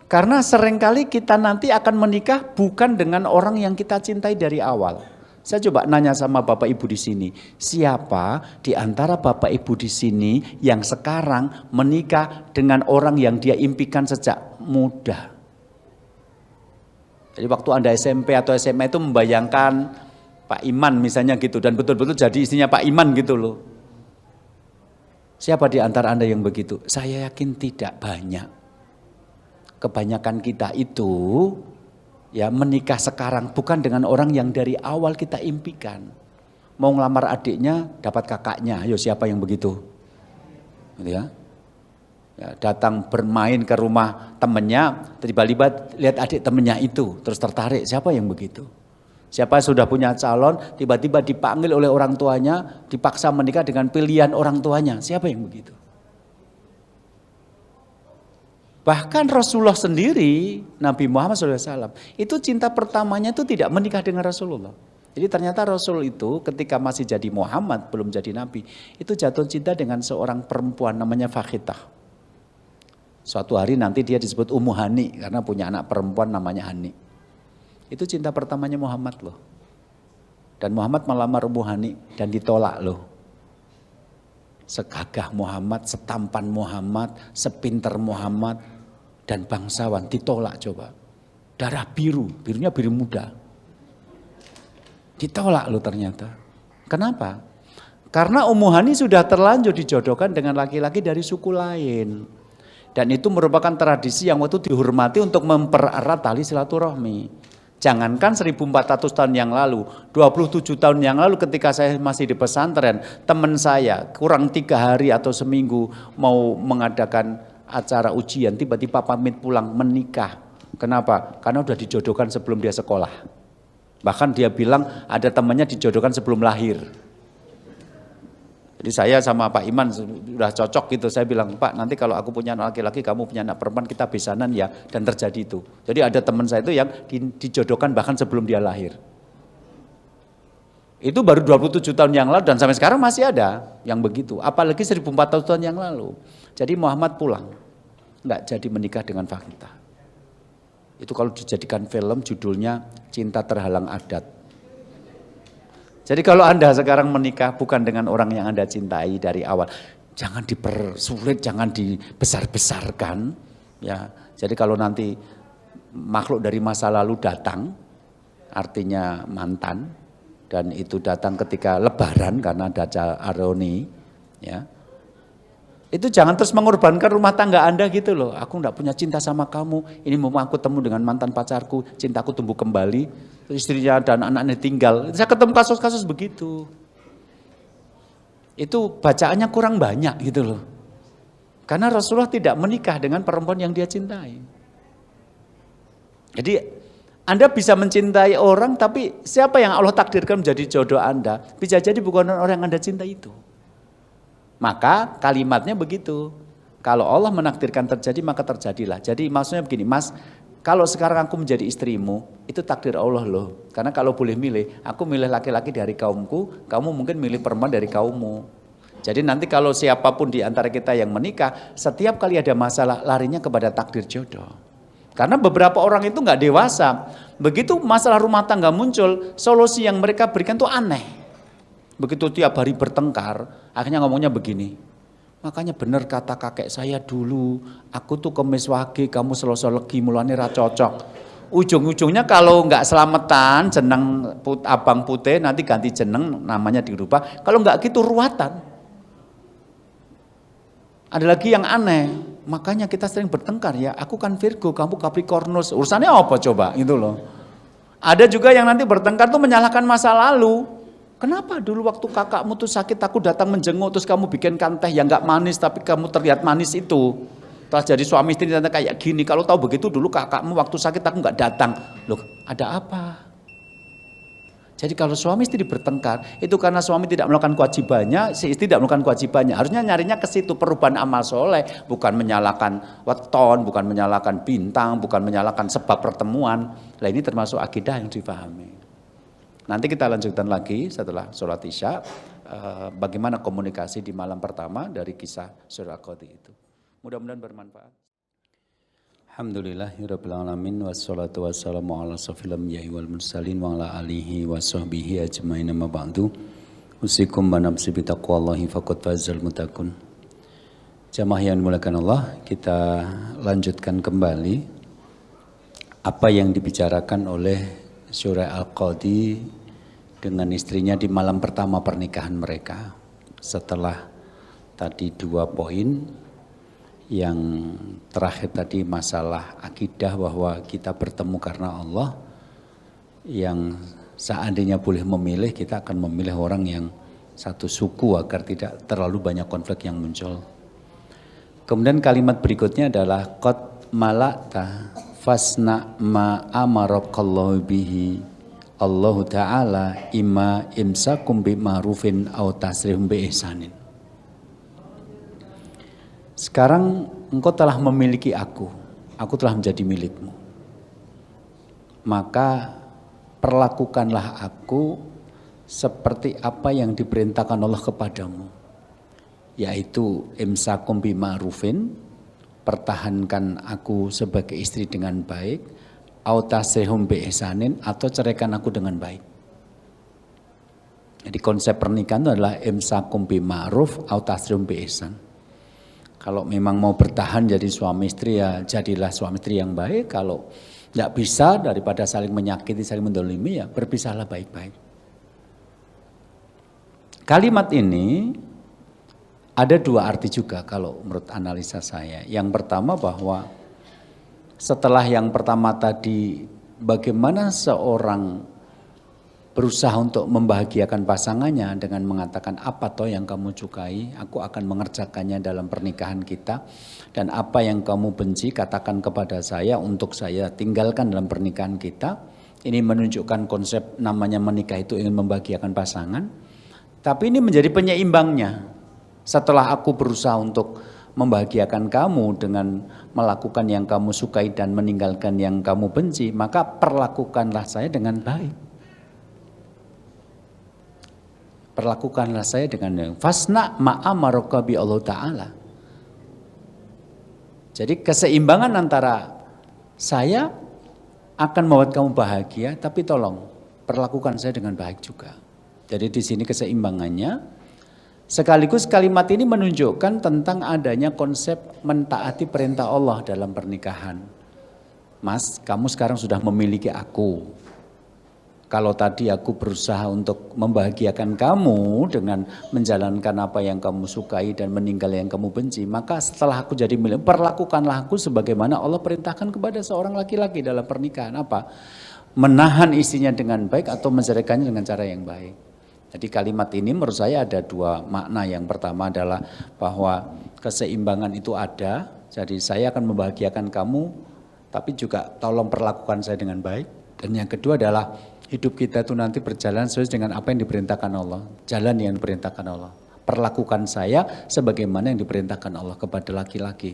[SPEAKER 1] Karena seringkali kita nanti akan menikah bukan dengan orang yang kita cintai dari awal. Saya coba nanya sama Bapak Ibu di sini, siapa di antara Bapak Ibu di sini yang sekarang menikah dengan orang yang dia impikan sejak muda? Jadi waktu Anda SMP atau SMA itu membayangkan Pak Iman misalnya gitu, dan betul-betul jadi istrinya Pak Iman gitu loh. Siapa di antara Anda yang begitu? Saya yakin tidak banyak. Kebanyakan kita itu ya menikah sekarang bukan dengan orang yang dari awal kita impikan. Mau ngelamar adiknya dapat kakaknya, ayo siapa yang begitu? Gitu ya. Ya, datang bermain ke rumah temennya, tiba-tiba lihat adik temennya itu, terus tertarik, siapa yang begitu? Siapa sudah punya calon, tiba-tiba dipanggil oleh orang tuanya, dipaksa menikah dengan pilihan orang tuanya. Siapa yang begitu? Bahkan Rasulullah sendiri, Nabi Muhammad SAW, itu cinta pertamanya itu tidak menikah dengan Rasulullah. Jadi ternyata Rasul itu ketika masih jadi Muhammad, belum jadi Nabi, itu jatuh cinta dengan seorang perempuan namanya Fakhitah. Suatu hari nanti dia disebut Ummu Hani, karena punya anak perempuan namanya Hani. Itu cinta pertamanya Muhammad loh. Dan Muhammad melamar Ummu Hani dan ditolak loh. Segagah Muhammad, setampan Muhammad, sepinter Muhammad, dan bangsawan ditolak coba. Darah biru, birunya biru muda. Ditolak loh ternyata. Kenapa? Karena Ummu Hani sudah terlanjur dijodohkan dengan laki-laki dari suku lain. Dan itu merupakan tradisi yang waktu dihormati untuk mempererat tali silaturahmi. Jangankan 1400 tahun yang lalu, 27 tahun yang lalu ketika saya masih di pesantren, teman saya kurang 3 hari atau seminggu mau mengadakan acara ujian, tiba-tiba pamit pulang menikah. Kenapa? Karena udah dijodohkan sebelum dia sekolah. Bahkan dia bilang ada temannya dijodohkan sebelum lahir. Jadi saya sama Pak Iman sudah cocok gitu, saya bilang, Pak nanti kalau aku punya anak laki-laki, kamu punya anak perempuan, kita besanan ya, dan terjadi itu. Jadi ada teman saya itu yang dijodohkan bahkan sebelum dia lahir. Itu baru 27 tahun yang lalu dan sampai sekarang masih ada yang begitu, apalagi 1400 tahun yang lalu. Jadi Muhammad pulang, nggak jadi menikah dengan Fakhita. Itu kalau dijadikan film judulnya Cinta Terhalang Adat. Jadi kalau Anda sekarang menikah bukan dengan orang yang Anda cintai dari awal, jangan dipersulit, jangan dibesar-besarkan. Ya, jadi kalau nanti makhluk dari masa lalu datang, artinya mantan, dan itu datang ketika Lebaran karena ada Aroni, ya. Itu jangan terus mengorbankan rumah tangga Anda gitu loh. Aku enggak punya cinta sama kamu, ini mau aku temu dengan mantan pacarku, cintaku tumbuh kembali, istrinya dan anak-anaknya tinggal. Saya ketemu kasus-kasus begitu. Itu bacaannya kurang banyak gitu loh. Karena Rasulullah tidak menikah dengan perempuan yang dia cintai. Jadi Anda bisa mencintai orang, tapi siapa yang Allah takdirkan menjadi jodoh Anda, bisa jadi bukan orang yang Anda cintai itu. Maka kalimatnya begitu. Kalau Allah menakdirkan terjadi, maka terjadilah. Jadi maksudnya begini, Mas, kalau sekarang aku menjadi istrimu, itu takdir Allah loh. Karena kalau boleh milih, aku milih laki-laki dari kaumku, kamu mungkin milih perempuan dari kaummu. Jadi nanti kalau siapapun di antara kita yang menikah, setiap kali ada masalah, larinya kepada takdir jodoh. Karena beberapa orang itu nggak dewasa. Begitu masalah rumah tangga muncul, solusi yang mereka berikan tuh aneh. Begitu tiap hari bertengkar, akhirnya ngomongnya begini. Makanya benar kata kakek saya dulu, aku tuh kemis wage, kamu selasa legi, mulane ra cocok. Ujung-ujungnya kalau nggak selamatan, jeneng abang putih, nanti ganti jeneng, namanya dirubah. Kalau nggak gitu ruatan. Ada lagi yang aneh, makanya kita sering bertengkar ya, aku kan Virgo, kamu Capricornus, urusannya apa coba, gitu loh. Ada juga yang nanti bertengkar tuh menyalahkan masa lalu. Kenapa dulu waktu kakakmu tuh sakit aku datang menjenguk terus kamu bikinkan teh yang gak manis tapi kamu terlihat manis itu. Telah jadi suami istri ternyata kayak gini. Kalau tahu begitu dulu kakakmu waktu sakit aku gak datang. Loh ada apa? Jadi kalau suami istri bertengkar itu karena suami tidak melakukan kewajibannya, si istri tidak melakukan kewajibannya. Harusnya nyarinya ke situ perubahan amal soleh, bukan menyalahkan weton, bukan menyalahkan bintang, bukan menyalahkan sebab pertemuan. Nah ini termasuk akidah yang dipahami. Nanti kita lanjutkan lagi setelah sholat isya, bagaimana komunikasi di malam pertama dari kisah Surah Al-Qadhi itu. Mudah-mudahan bermanfaat. Alhamdulillahirabbil alamin wassalatu wassalamu ala asyrofil anbiya'i wal mursalin wa ala alihi wa sahbihi ajmain amma ba'du. Usikum wa nafsi bi taqwallahi faqad fazal muttaqun. Jamaah yang dimuliakan Allah, kita lanjutkan kembali apa yang dibicarakan oleh Surah Al-Qadhi dengan istrinya di malam pertama pernikahan mereka. Setelah tadi 2 poin, yang terakhir tadi masalah akidah bahwa kita bertemu karena Allah, yang seandainya boleh memilih kita akan memilih orang yang satu suku agar tidak terlalu banyak konflik yang muncul. Kemudian kalimat berikutnya adalah qad mala'ta fasna ma amarakallahu bihi Allah Ta'ala imma imsakum bi ma'rufin aw tasrihum bi ihsanin. Sekarang engkau telah memiliki aku telah menjadi milikmu. Maka perlakukanlah aku seperti apa yang diperintahkan Allah kepadamu, yaitu imsakum bi ma'rufin, pertahankan aku sebagai istri dengan baik, au tasrihum bi ihsanin, atau ceraikan aku dengan baik. Jadi konsep pernikahan itu adalah imsakum bi ma'ruf au tasrihum bi ihsan. Kalau memang mau bertahan jadi suami istri ya jadilah suami istri yang baik. Kalau tidak bisa, daripada saling menyakiti, saling mendolimi, ya berpisahlah baik-baik. Kalimat ini ada 2 arti juga kalau menurut analisa saya. Yang pertama bahwa setelah yang pertama tadi bagaimana seorang berusaha untuk membahagiakan pasangannya dengan mengatakan apa toh yang kamu sukai, aku akan mengerjakannya dalam pernikahan kita, dan apa yang kamu benci katakan kepada saya untuk saya tinggalkan dalam pernikahan kita. Ini menunjukkan konsep namanya menikah itu ingin membahagiakan pasangan, tapi ini menjadi penyeimbangnya. Setelah aku berusaha untuk membahagiakan kamu dengan melakukan yang kamu sukai dan meninggalkan yang kamu benci, maka perlakukanlah saya dengan baik. Perlakukanlah saya dengan baik. Fasna ma'amaraka bi Allah Ta'ala. Jadi keseimbangan antara saya akan membuat kamu bahagia, tapi tolong perlakukan saya dengan baik juga. Jadi di sini keseimbangannya. Sekaligus kalimat ini menunjukkan tentang adanya konsep mentaati perintah Allah dalam pernikahan. Mas, kamu sekarang sudah memiliki aku. Kalau tadi aku berusaha untuk membahagiakan kamu dengan menjalankan apa yang kamu sukai dan meninggal yang kamu benci, maka setelah aku jadi milik, perlakukanlah aku sebagaimana Allah perintahkan kepada seorang laki-laki dalam pernikahan. Apa? Menahan istrinya dengan baik atau menceraikannya dengan cara yang baik. Jadi kalimat ini menurut saya ada dua makna. Yang pertama adalah bahwa keseimbangan itu ada. Jadi saya akan membahagiakan kamu, tapi juga tolong perlakukan saya dengan baik. Dan yang kedua adalah hidup kita itu nanti berjalan sesuai dengan apa yang diperintahkan Allah. Jalan yang diperintahkan Allah. Perlakukan saya sebagaimana yang diperintahkan Allah kepada laki-laki.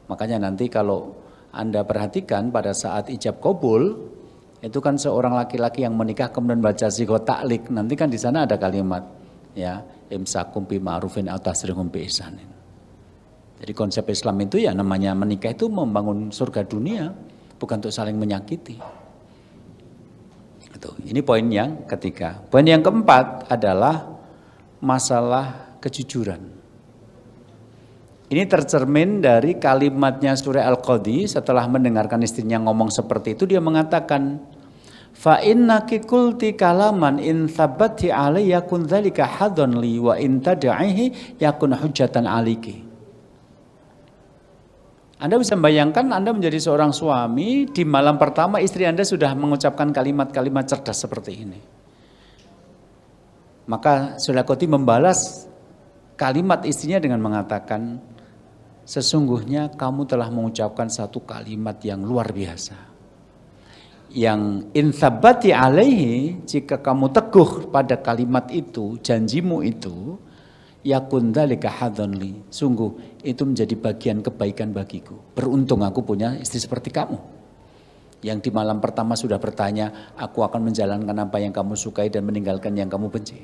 [SPEAKER 1] Makanya nanti kalau Anda perhatikan pada saat ijab qabul, itu kan seorang laki-laki yang menikah kemudian baca sighat ta'liq, nanti kan di sana ada kalimat ya imsakum bi ma'rufin aw tasrihum bi ihsanin. Jadi konsep Islam itu ya namanya menikah itu membangun surga dunia, bukan untuk saling menyakiti. Itu. Ini poin yang ketiga. Poin yang keempat adalah masalah kejujuran. Ini tercermin dari kalimatnya Surah Al-Qadhi setelah mendengarkan istrinya ngomong seperti itu, dia mengatakan, fa innaki qulti kalaman in thabati alayya kun dzalika hadhan li wa in tad'ihi yakun hujjatan aliki. Anda bisa membayangkan Anda menjadi seorang suami, di malam pertama istri Anda sudah mengucapkan kalimat-kalimat cerdas seperti ini. Maka Surah Al-Qadhi membalas kalimat istrinya dengan mengatakan, sesungguhnya kamu telah mengucapkan satu kalimat yang luar biasa. Yang inthabati alaihi, jika kamu teguh pada kalimat itu, janjimu itu, yakun dzalika hadzan li. Sungguh itu menjadi bagian kebaikan bagiku. Beruntung aku punya istri seperti kamu. Yang di malam pertama sudah bertanya, aku akan menjalankan apa yang kamu sukai dan meninggalkan yang kamu benci.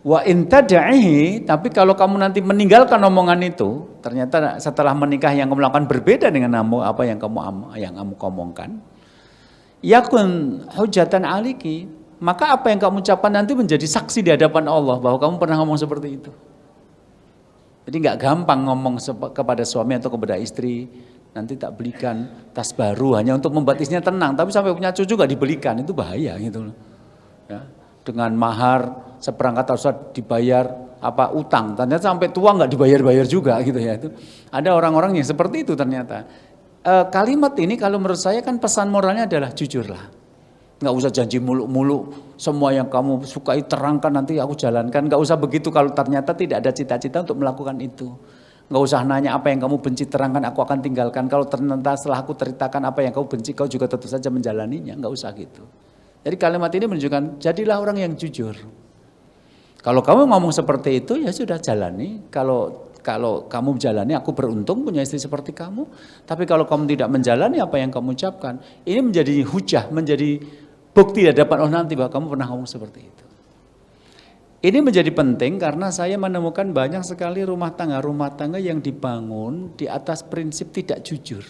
[SPEAKER 1] Wa intadaihi, tapi kalau kamu nanti meninggalkan omongan itu, ternyata setelah menikah yang kamu lakukan berbeda dengan apa yang kamu omongkan, yakun hujatan aliki, maka apa yang kamu ucapkan nanti menjadi saksi di hadapan Allah bahwa kamu pernah ngomong seperti itu. Jadi nggak gampang ngomong kepada suami atau kepada istri, nanti tak belikan tas baru hanya untuk membuat istrinya tenang, tapi sampai punya cucu nggak dibelikan, itu bahaya gitu loh. Ya. Dengan mahar seperangkat harus dibayar utang, ternyata sampai tua nggak dibayar-bayar juga gitu ya. Itu ada orang-orang yang seperti itu ternyata. Kalimat ini kalau menurut saya kan pesan moralnya adalah jujurlah, nggak usah janji muluk-muluk, semua yang kamu sukai terangkan nanti aku jalankan, nggak usah begitu kalau ternyata tidak ada cita-cita untuk melakukan itu. Nggak usah nanya apa yang kamu benci terangkan, aku akan tinggalkan. Kalau ternyata setelah aku ceritakan apa yang kamu benci, kau juga tentu saja menjalaninya, nggak usah gitu. Jadi kalimat ini menunjukkan jadilah orang yang jujur. Kalau kamu ngomong seperti itu ya sudah jalani. Kalau kamu jalani, aku beruntung punya istri seperti kamu. Tapi kalau kamu tidak menjalani apa yang kamu ucapkan, ini menjadi hujah, menjadi bukti di hadapan Allah nanti bahwa kamu pernah ngomong seperti itu. Ini menjadi penting karena saya menemukan banyak sekali rumah tangga yang dibangun di atas prinsip tidak jujur.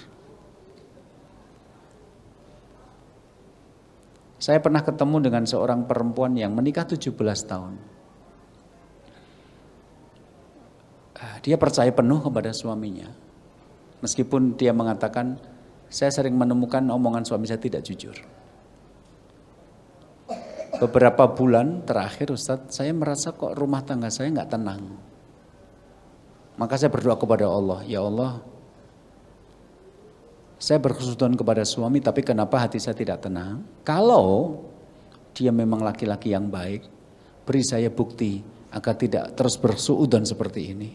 [SPEAKER 1] Saya pernah ketemu dengan seorang perempuan yang menikah 17 tahun. Dia percaya penuh kepada suaminya. Meskipun dia mengatakan, saya sering menemukan omongan suami saya tidak jujur. Beberapa bulan terakhir Ustadz, saya merasa kok rumah tangga saya nggak tenang. Maka saya berdoa kepada Allah, ya Allah, saya berkesudahan kepada suami, tapi kenapa hati saya tidak tenang? Kalau dia memang laki-laki yang baik, beri saya bukti agar tidak terus bersuudzon seperti ini.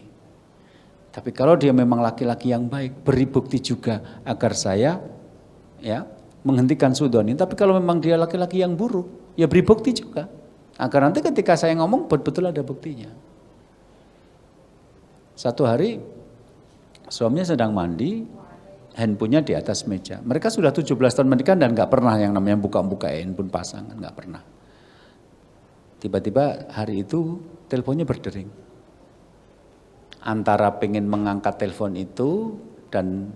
[SPEAKER 1] Tapi kalau dia memang laki-laki yang baik, beri bukti juga agar saya menghentikan suudzon ini. Tapi kalau memang dia laki-laki yang buruk, ya beri bukti juga Agar nanti ketika saya ngomong betul-betul ada buktinya. Satu hari suaminya sedang mandi, handphonenya di atas meja. Mereka sudah 17 tahun menikah dan nggak pernah yang namanya buka-buka handphone pasangan, nggak pernah. Tiba-tiba hari itu teleponnya berdering. Antara pengen mengangkat telepon itu dan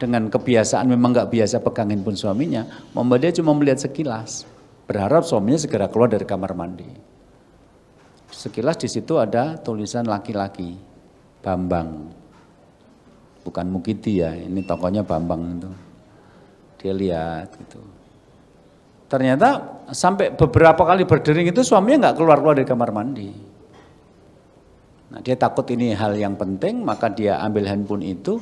[SPEAKER 1] dengan kebiasaan memang nggak biasa pegang handphone suaminya, membuat dia cuma melihat sekilas, berharap suaminya segera keluar dari kamar mandi. Sekilas di situ ada tulisan laki-laki, Bambang, bukan Mukidi ya, ini tokonya Bambang itu. Dia lihat gitu. Ternyata sampai beberapa kali berdering itu suaminya nggak keluar-keluar dari kamar mandi. Nah, dia takut ini hal yang penting, maka dia ambil handphone itu,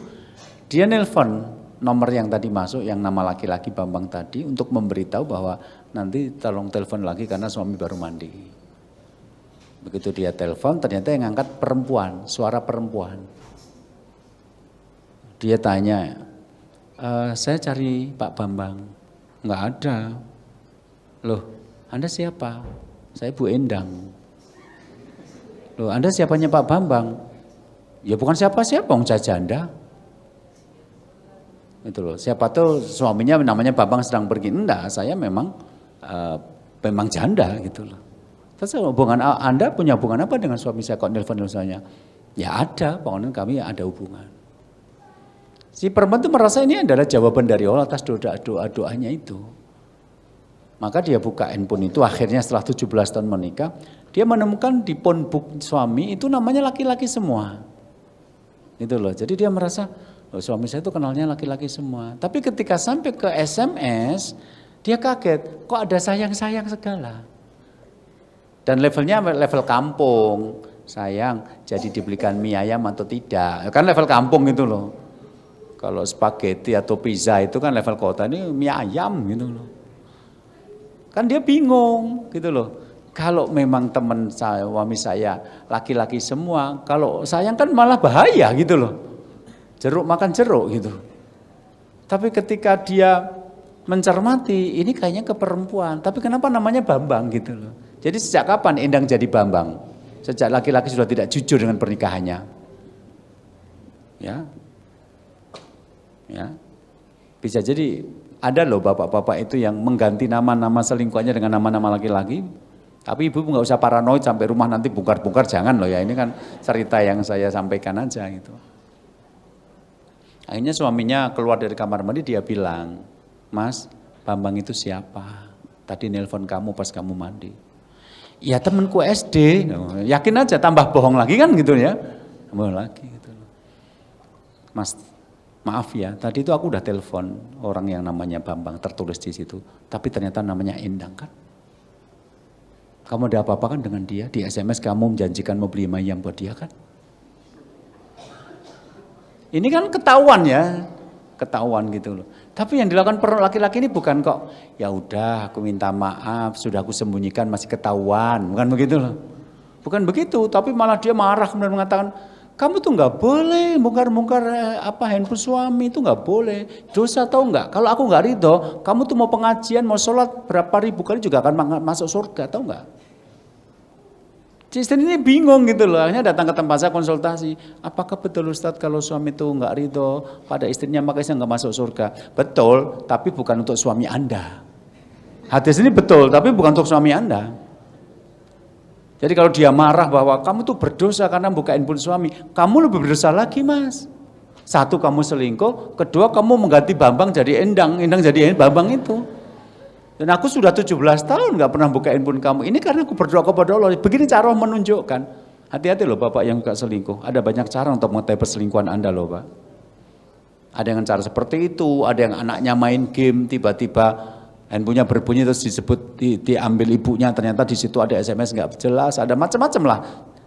[SPEAKER 1] dia nelpon nomor yang tadi masuk, yang nama laki-laki Bambang tadi, untuk memberitahu bahwa nanti tolong telepon lagi karena suami baru mandi. Begitu dia telepon, ternyata yang angkat perempuan, suara perempuan. Dia tanya, saya cari Pak Bambang, nggak ada. Loh, Anda siapa? Saya Bu Endang. Loh, Anda siapanya Pak Bambang? Ya bukan siapa-siapa, saya janda. Itu loh, siapa tuh suaminya namanya Bambang sedang pergi. Enggak, saya memang janda gitu loh. Terus hubungan Anda punya hubungan apa dengan suami saya kok nelfon saya? Ya ada, pokoknya kami ada hubungan. Si perempuan itu merasa ini adalah jawaban dari Allah atas doa-doanya itu. Maka dia buka handphone itu, akhirnya setelah 17 tahun menikah, dia menemukan di phonebook suami itu namanya laki-laki semua. Itu loh, jadi dia merasa, oh, suami saya itu kenalnya laki-laki semua. Tapi ketika sampai ke SMS, dia kaget, kok ada sayang-sayang segala. Dan levelnya level kampung, sayang jadi dibelikan mie ayam atau tidak. Kan level kampung itu loh. Kalau spaghetti atau pizza itu kan level kota, ini mie ayam gitu loh. Kan dia bingung gitu loh. Kalau memang teman saya, suami saya laki-laki semua, kalau sayang kan malah bahaya gitu loh. Jeruk makan jeruk gitu. Tapi ketika dia mencermati, ini kayaknya ke perempuan. Tapi kenapa namanya Bambang gitu loh. Jadi sejak kapan Endang jadi Bambang? Sejak laki-laki sudah tidak jujur dengan pernikahannya. Ya. Ya. Bisa jadi ada loh bapak-bapak itu yang mengganti nama-nama selingkuhannya dengan nama-nama laki-laki. Tapi ibu nggak usah paranoid sampai rumah nanti bongkar-bongkar, jangan loh ya. Ini kan cerita yang saya sampaikan aja gitu. Akhirnya suaminya keluar dari kamar mandi, dia bilang, Mas, Bambang itu siapa? Tadi nelpon kamu pas kamu mandi. Ya temanku SD, yakin aja tambah bohong lagi kan gitu ya. Bohong lagi gitu. Mas, maaf ya, tadi itu aku udah telepon orang yang namanya Bambang tertulis di situ, tapi ternyata namanya Endang kan. Kamu ada apa-apa kan dengan dia? Di SMS kamu menjanjikan mau beli ayam buat dia kan? Ini kan ketahuan ya, ketahuan gitu loh. Tapi yang dilakukan laki-laki ini bukan kok, ya udah aku minta maaf, sudah aku sembunyikan masih ketahuan, bukan begitu loh. Bukan begitu, tapi malah dia marah kemudian mengatakan, kamu tuh nggak boleh bongkar-bongkar handphone suami, itu nggak boleh. Dosa tahu nggak? Kalau aku nggak ridho, kamu tuh mau pengajian, mau sholat berapa ribu kali juga akan masuk surga, tahu nggak? Istri ini bingung gitu loh, akhirnya datang ke tempat saya konsultasi. Apakah betul Ustadz kalau suami itu nggak ridho pada istrinya makanya nggak masuk surga? Betul, tapi bukan untuk suami Anda. Hadis ini betul, tapi bukan untuk suami Anda. Jadi kalau dia marah bahwa kamu tuh berdosa karena buka handphone suami, kamu lebih berdosa lagi mas. Satu, kamu selingkuh, kedua kamu mengganti Bambang jadi Endang, Endang jadi Bambang itu. Dan aku sudah 17 tahun gak pernah buka handphone kamu, ini karena aku berdoa kepada Allah. Begini cara menunjukkan, hati-hati loh bapak yang suka selingkuh, ada banyak cara untuk mengetahui perselingkuhan Anda loh pak. Ada yang cara seperti itu, ada yang anaknya main game, tiba-tiba handphonenya berbunyi terus disebut diambil ibunya, ternyata di situ ada SMS nggak jelas, ada macam-macam lah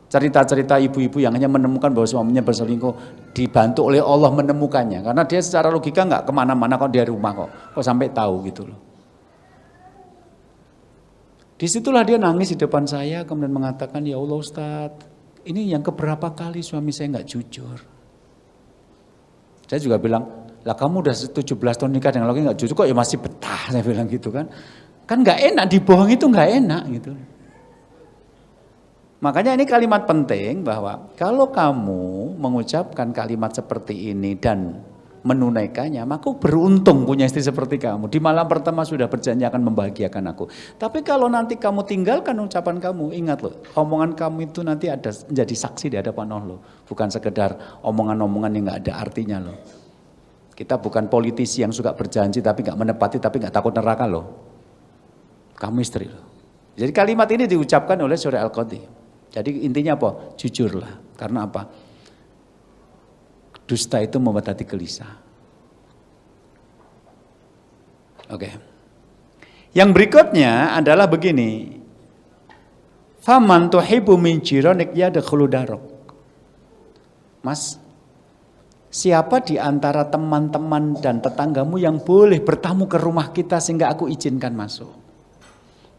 [SPEAKER 1] cerita-cerita ibu-ibu yang hanya menemukan bahwa suaminya berselingkuh, dibantu oleh Allah menemukannya, karena dia secara logika nggak kemana-mana kok, dia rumah kok sampai tahu gitu loh. Disitulah dia nangis di depan saya kemudian mengatakan, ya Allah Ustadz, ini yang keberapa kali suami saya nggak jujur. Saya juga bilang, lah kamu udah 17 tahun nikah dengan laki nggak jujur kok ya masih betah, saya bilang gitu kan. Kan nggak enak, dibohong itu nggak enak gitu. Makanya ini kalimat penting bahwa kalau kamu mengucapkan kalimat seperti ini dan menunaikannya, maka beruntung punya istri seperti kamu. Di malam pertama sudah berjanji akan membahagiakan aku. Tapi kalau nanti kamu tinggalkan ucapan kamu, ingat loh, omongan kamu itu nanti ada menjadi saksi di hadapan Allah. Bukan sekedar omongan-omongan yang gak ada artinya loh. Kita bukan politisi yang suka berjanji tapi gak menepati, tapi gak takut neraka loh. Kamu istri loh. Jadi kalimat ini diucapkan oleh Surah Al-Qadhi. Jadi intinya apa? Jujurlah. Karena apa? Dusta itu membuat hati gelisah. Oke. Yang berikutnya adalah begini. Faman tuhibbu min jiranik yadkhulu darok. Mas, siapa di antara teman-teman dan tetanggamu yang boleh bertamu ke rumah kita sehingga aku izinkan masuk?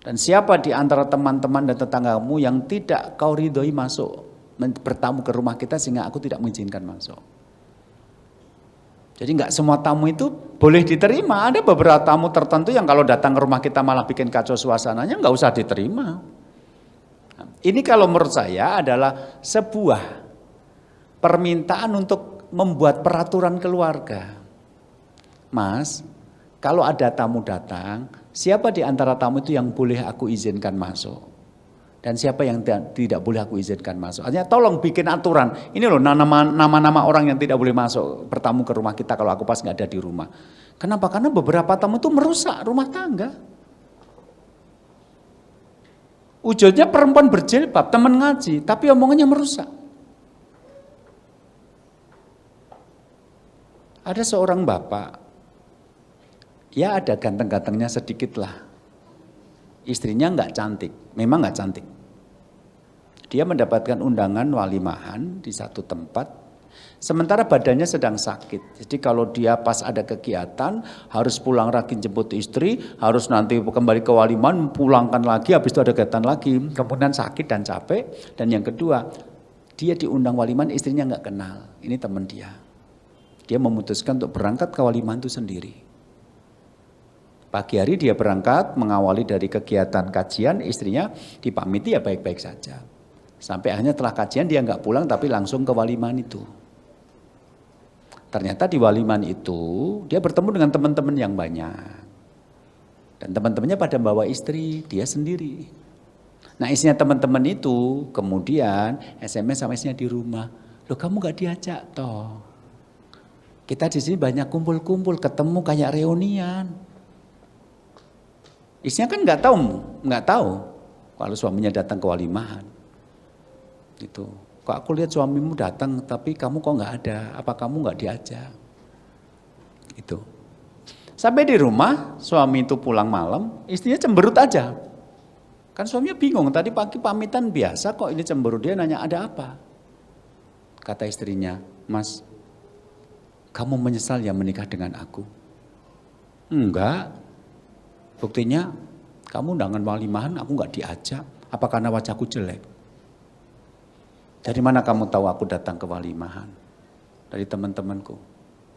[SPEAKER 1] Dan siapa di antara teman-teman dan tetanggamu yang tidak kau ridhoi masuk, bertamu ke rumah kita sehingga aku tidak mengizinkan masuk? Jadi nggak semua tamu itu boleh diterima. Ada beberapa tamu tertentu yang kalau datang ke rumah kita malah bikin kacau suasananya, nggak usah diterima. Ini kalau menurut saya adalah sebuah permintaan untuk membuat peraturan keluarga. Mas, kalau ada tamu datang, siapa di antara tamu itu yang boleh aku izinkan masuk? Dan siapa yang tidak boleh aku izinkan masuk? Artinya tolong bikin aturan. Ini loh nama-nama orang yang tidak boleh masuk bertamu ke rumah kita kalau aku pas nggak ada di rumah. Kenapa? Karena beberapa tamu itu merusak rumah tangga. Wujudnya perempuan berjilbab, teman ngaji, tapi omongannya merusak. Ada seorang bapak, ya ada ganteng-gantengnya sedikit lah. Istrinya nggak cantik, memang nggak cantik. Dia mendapatkan undangan walimahan di satu tempat, sementara badannya sedang sakit. Jadi kalau dia pas ada kegiatan, harus pulang lagi jemput istri, harus nanti kembali ke walimahan, pulangkan lagi, habis itu ada kegiatan lagi. Kemudian sakit dan capek. Dan yang kedua, dia diundang walimahan, istrinya nggak kenal. Ini teman dia. Dia memutuskan untuk berangkat ke walimahan itu sendiri. Pagi hari dia berangkat, mengawali dari kegiatan kajian, istrinya dipamiti ya baik-baik saja. Sampai akhirnya setelah kajian dia nggak pulang tapi langsung ke walimahan itu. Ternyata di walimahan itu dia bertemu dengan teman-teman yang banyak. Dan teman-temannya pada bawa istri, dia sendiri. Nah isinya teman-teman itu kemudian SMS sama istrinya di rumah. Loh kamu nggak diajak toh? Kita di sini banyak kumpul-kumpul, ketemu kayak reunian. Istrinya kan nggak tahu kalau suaminya datang ke walimahan. Itu, kok aku lihat suamimu datang tapi kamu kok nggak ada, apa kamu nggak diajak? Itu. Sampai di rumah, suami itu pulang malam, istrinya cemberut aja. Kan suaminya bingung, tadi pagi pamitan biasa kok ini cemberut, dia nanya ada apa? Kata istrinya, Mas, kamu menyesal ya menikah dengan aku? Enggak. Buktinya kamu undangan walimahan aku nggak diajak. Apa karena wajahku jelek? Dari mana kamu tahu aku datang ke walimahan? Dari teman-temanku.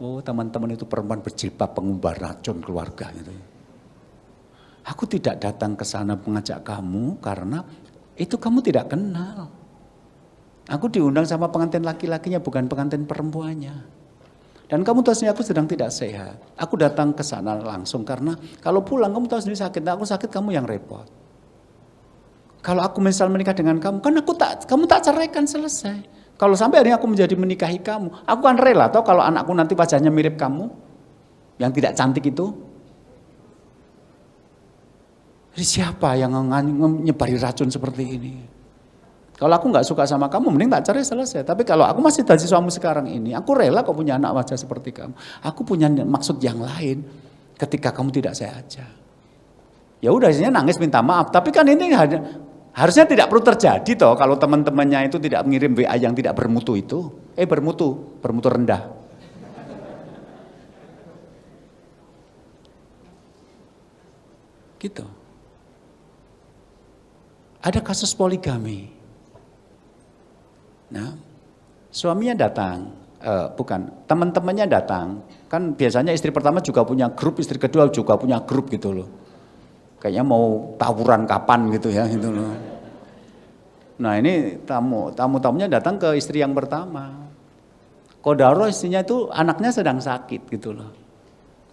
[SPEAKER 1] Oh teman-teman itu perempuan berjilbab pengumbar racun keluarga. Gitu. Aku tidak datang ke sana mengajak kamu karena itu kamu tidak kenal. Aku diundang sama pengantin laki-lakinya bukan pengantin perempuannya. Dan kamu tahu sendiri aku sedang tidak sehat. Aku datang ke sana langsung karena kalau pulang kamu tahu sendiri sakit. Nah, aku sakit kamu yang repot. Kalau aku misal menikah dengan kamu, kan kamu tak ceraikan selesai. Kalau sampai akhirnya aku menjadi menikahi kamu, aku kan rela toh kalau anakku nanti wajahnya mirip kamu, yang tidak cantik itu. Jadi siapa yang nyebari racun seperti ini? Kalau aku nggak suka sama kamu, mending tak cerai selesai. Tapi kalau aku masih jadi suami sekarang ini, aku rela kok punya anak wajah seperti kamu. Aku punya maksud yang lain ketika kamu tidak saya ajak. Ya udah, isinya nangis minta maaf. Tapi kan ini harusnya tidak perlu terjadi toh kalau teman-temannya itu tidak mengirim WA yang tidak bermutu itu. Bermutu rendah. Gitu. Ada kasus poligami. Nah, suaminya datang, teman-temannya datang. Kan biasanya istri pertama juga punya grup, istri kedua juga punya grup gitu loh. Kayaknya mau tawuran kapan gitu ya gitu loh. Nah ini tamu-tamunya datang ke istri yang pertama. Kodaro istrinya itu anaknya sedang sakit gitu loh.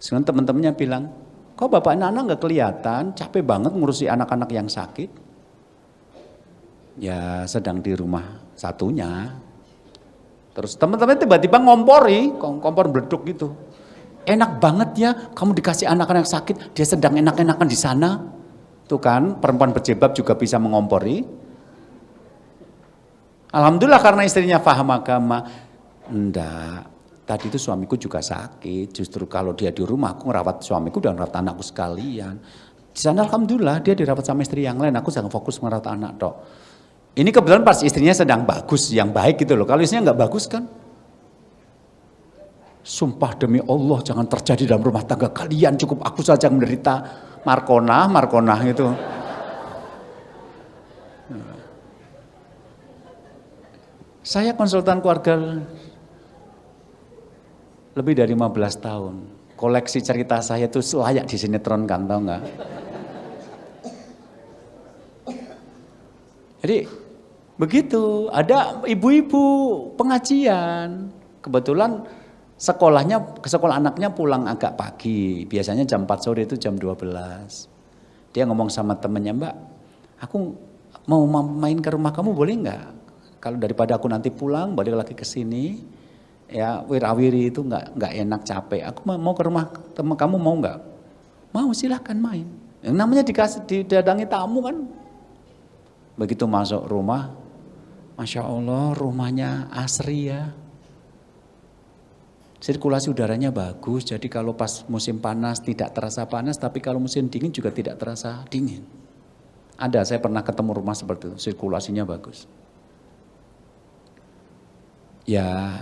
[SPEAKER 1] Sekarang teman-temannya bilang, kok bapak Nana nggak kelihatan, capek banget ngurusi anak-anak yang sakit. Ya sedang di rumah satunya. Terus teman-teman tiba-tiba ngompori, kompor beleduk gitu. Enak banget ya, kamu dikasih anak-anak sakit, dia sedang enak-enakan di sana. Tuh kan, perempuan berjilbab juga bisa mengompori. Alhamdulillah karena istrinya paham agama. Enggak, tadi itu suamiku juga sakit. Justru kalau dia di rumah, aku ngerawat suamiku dan ngerawat anakku sekalian. Di sana alhamdulillah dia dirawat sama istri yang lain. Aku sedang fokus merawat anak dok. Ini kebetulan pas istrinya sedang bagus, yang baik gitu loh. Kalau istrinya nggak bagus kan, sumpah demi Allah jangan terjadi dalam rumah tangga kalian. Cukup aku saja yang menderita markonah gitu. Saya konsultan keluarga lebih dari 15 tahun. Koleksi cerita saya itu layak di sinetron kan, tau nggak? Jadi begitu, ada ibu-ibu pengajian. Kebetulan sekolah anaknya pulang agak pagi. Biasanya jam 4 sore itu jam 12. Dia ngomong sama temennya, Mbak, aku mau main ke rumah kamu boleh nggak? Kalau daripada aku nanti pulang balik lagi ke sini, ya wirawiri itu nggak enak, capek. Aku mau ke rumah teman kamu, mau nggak? Mau, silahkan main. Yang namanya didadangi tamu kan. Begitu masuk rumah, Masya Allah rumahnya asri ya. Sirkulasi udaranya bagus, jadi kalau pas musim panas tidak terasa panas, tapi kalau musim dingin juga tidak terasa dingin. Ada, saya pernah ketemu rumah seperti itu, sirkulasinya bagus. Ya,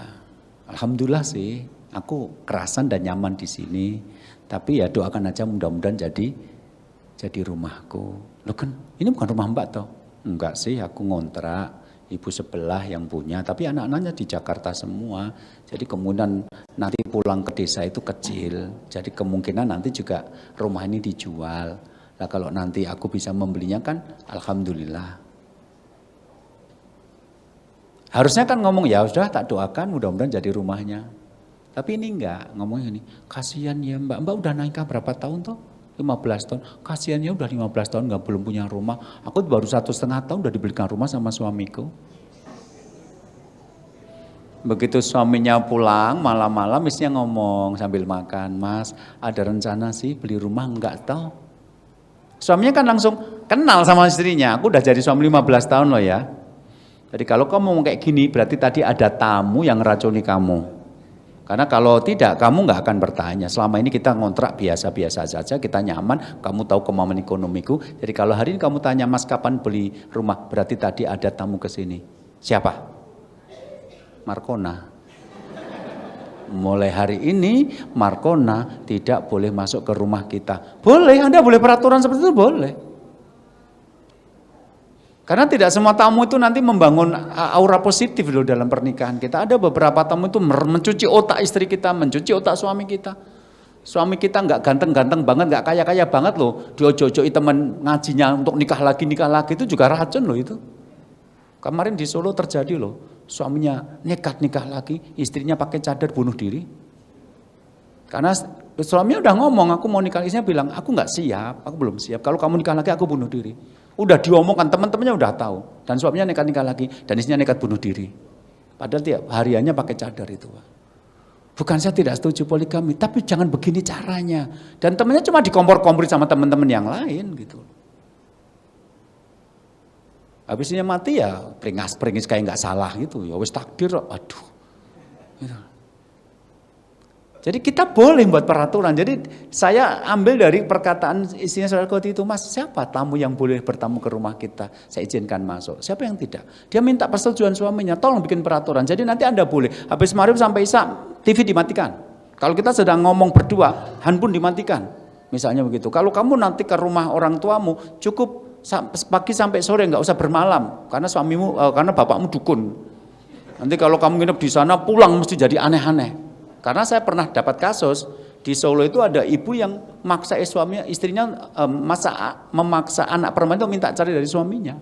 [SPEAKER 1] alhamdulillah sih, aku kerasan dan nyaman di sini. Tapi ya doakan aja mudah-mudahan jadi rumahku. Loh kan, ini bukan rumah Mbak toh? Enggak sih, aku ngontrak, ibu sebelah yang punya. Tapi anak-anaknya di Jakarta semua. Jadi kemudian nanti pulang ke desa itu kecil. Jadi kemungkinan nanti juga rumah ini dijual. Nah kalau nanti aku bisa membelinya kan, alhamdulillah. Harusnya kan ngomong ya sudah tak doakan mudah-mudahan jadi rumahnya. Tapi ini enggak, ngomongnya ini, kasihan ya Mbak udah nikah berapa tahun toh? 15 tahun. Kasihan ya udah 15 tahun belum punya rumah. Aku baru 1,5 tahun udah dibelikan rumah sama suamiku. Begitu suaminya pulang malam-malam istrinya ngomong sambil makan, Mas ada rencana sih beli rumah enggak toh? Suaminya kan langsung kenal sama istrinya, aku udah jadi suami 15 tahun loh ya. Jadi kalau kamu ngomong kayak gini berarti tadi ada tamu yang racuni kamu. Karena kalau tidak kamu nggak akan bertanya. Selama ini kita ngontrak biasa-biasa saja, kita nyaman, kamu tahu kemampuan ekonomiku. Jadi kalau hari ini kamu tanya Mas kapan beli rumah, berarti tadi ada tamu ke sini. Siapa? Markona. Mulai hari ini Markona tidak boleh masuk ke rumah kita. Boleh, Anda boleh peraturan seperti itu boleh. Karena tidak semua tamu itu nanti membangun aura positif loh dalam pernikahan kita. Ada beberapa tamu itu mencuci otak istri kita, mencuci otak suami kita. Suami kita nggak ganteng-ganteng banget, nggak kaya-kaya banget loh. Diojo-ojoi teman ngajinya untuk nikah lagi itu juga racun loh itu. Kemarin di Solo terjadi loh, suaminya nekat nikah lagi, istrinya pakai cadar bunuh diri. Karena suaminya udah ngomong, aku mau nikah, istrinya bilang, aku nggak siap, aku belum siap. Kalau kamu nikah lagi aku bunuh diri. Udah diomongkan, teman-temannya udah tahu. Dan suaminya nekat nikah lagi, dan istrinya nekat bunuh diri. Padahal tiap hariannya pakai cadar itu. Bukan saya tidak setuju poligami, tapi jangan begini caranya. Dan temannya cuma dikompor-kompori sama teman-teman yang lain gitu. Habisnya mati ya peringas kayak nggak salah gitu. Ya wis takdir, aduh. Gitu. Jadi kita boleh buat peraturan. Jadi saya ambil dari perkataan istrinya saudara Koti itu, Mas, siapa tamu yang boleh bertamu ke rumah kita? Saya izinkan masuk. Siapa yang tidak? Dia minta persetujuan suaminya, tolong bikin peraturan. Jadi nanti Anda boleh. Habis maghrib sampai isya, TV dimatikan. Kalau kita sedang ngomong berdua, handphone dimatikan. Misalnya begitu. Kalau kamu nanti ke rumah orang tuamu, cukup pagi sampai sore, nggak usah bermalam. Karena karena bapakmu dukun. Nanti kalau kamu nginep di sana, pulang mesti jadi aneh-aneh. Karena saya pernah dapat kasus di Solo itu ada ibu yang maksa istrinya memaksa anak perempuan itu minta cari dari suaminya.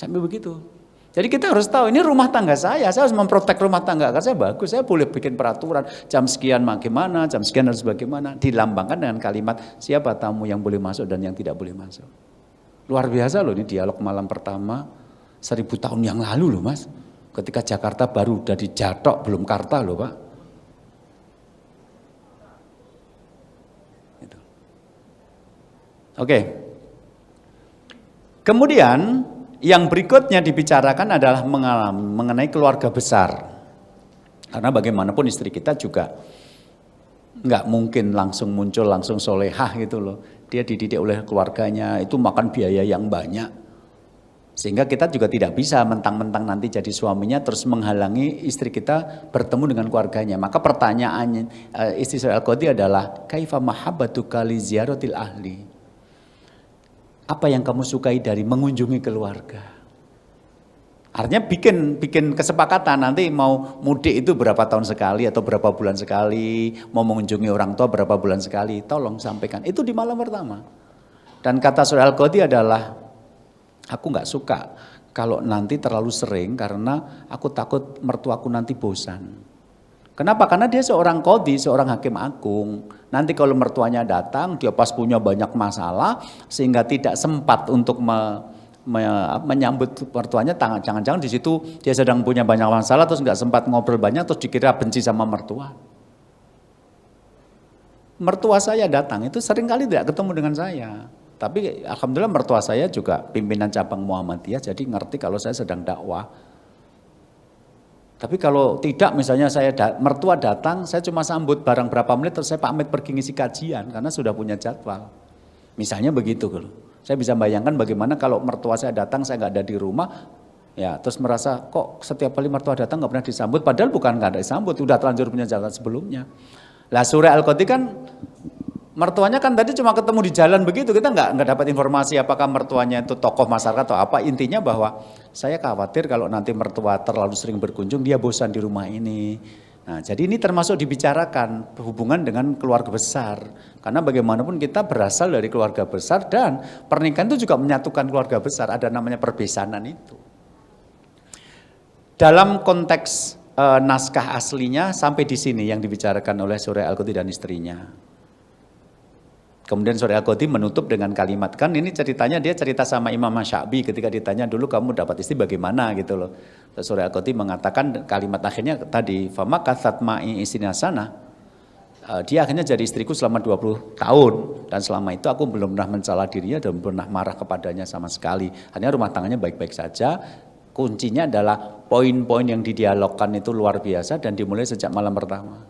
[SPEAKER 1] Sampai begitu. Jadi kita harus tahu ini rumah tangga saya harus memprotek rumah tangga saya bagus, saya boleh bikin peraturan jam sekian bagaimana, jam sekian harus bagaimana, dilambangkan dengan kalimat siapa tamu yang boleh masuk dan yang tidak boleh masuk. Luar biasa loh ini dialog malam pertama 1000 tahun yang lalu loh Mas, ketika Jakarta baru udah dijatok belum Karta loh Pak. Gitu. Oke. Kemudian yang berikutnya dibicarakan adalah mengenai keluarga besar. Karena bagaimanapun istri kita juga nggak mungkin langsung muncul, langsung solehah gitu loh. Dia dididik oleh keluarganya, itu makan biaya yang banyak. Sehingga kita juga tidak bisa mentang-mentang nanti jadi suaminya terus menghalangi istri kita bertemu dengan keluarganya. Maka pertanyaannya istri Surah Al-Qadhi adalah, kaifa mahabbatuka li ziyaratil ahli? Apa yang kamu sukai dari mengunjungi keluarga? Artinya bikin kesepakatan nanti mau mudik itu berapa tahun sekali atau berapa bulan sekali, mau mengunjungi orang tua berapa bulan sekali, tolong sampaikan. Itu di malam pertama. Dan kata Surah Al-Qadhi adalah, aku nggak suka kalau nanti terlalu sering karena aku takut mertuaku nanti bosan. Kenapa? Karena dia seorang qadhi, seorang hakim agung. Nanti kalau mertuanya datang, dia pas punya banyak masalah sehingga tidak sempat untuk menyambut mertuanya. Jangan-jangan di situ dia sedang punya banyak masalah terus nggak sempat ngobrol banyak terus dikira benci sama mertua. Mertua saya datang itu seringkali tidak ketemu dengan saya. Tapi alhamdulillah mertua saya juga pimpinan cabang Muhammadiyah, jadi ngerti kalau saya sedang dakwah. Tapi kalau tidak misalnya mertua datang, saya cuma sambut barang berapa menit terus saya pamit pergi ngisi kajian karena sudah punya jadwal. Misalnya begitu loh. Saya bisa bayangkan bagaimana kalau mertua saya datang saya nggak ada di rumah, ya terus merasa kok setiap kali mertua datang nggak pernah disambut, padahal bukan nggak ada disambut, udah terlanjur punya jadwal sebelumnya. Lah Surah Al-Qadhi kan mertuanya kan tadi cuma ketemu di jalan begitu, kita nggak dapat informasi apakah mertuanya itu tokoh masyarakat atau apa. Intinya bahwa saya khawatir kalau nanti mertua terlalu sering berkunjung dia bosan di rumah ini. Nah jadi ini termasuk dibicarakan hubungan dengan keluarga besar. Karena bagaimanapun kita berasal dari keluarga besar dan pernikahan itu juga menyatukan keluarga besar, ada namanya perbesanan itu. Dalam konteks naskah aslinya sampai di sini yang dibicarakan oleh Surah Al-Qadhi dan istrinya. Kemudian Surah Al-Qadhi menutup dengan kalimat, kan ini ceritanya dia cerita sama Imam Syafi'i ketika ditanya dulu kamu dapat istri bagaimana gitu loh. Surah Al-Qadhi mengatakan kalimat akhirnya tadi, fama katsat ma'i istrina sana. Dia akhirnya jadi istriku selama 20 tahun dan selama itu aku belum pernah mencela dirinya dan belum pernah marah kepadanya sama sekali. Hanya rumah tangganya baik-baik saja. Kuncinya adalah poin-poin yang didialogkan itu luar biasa dan dimulai sejak malam pertama.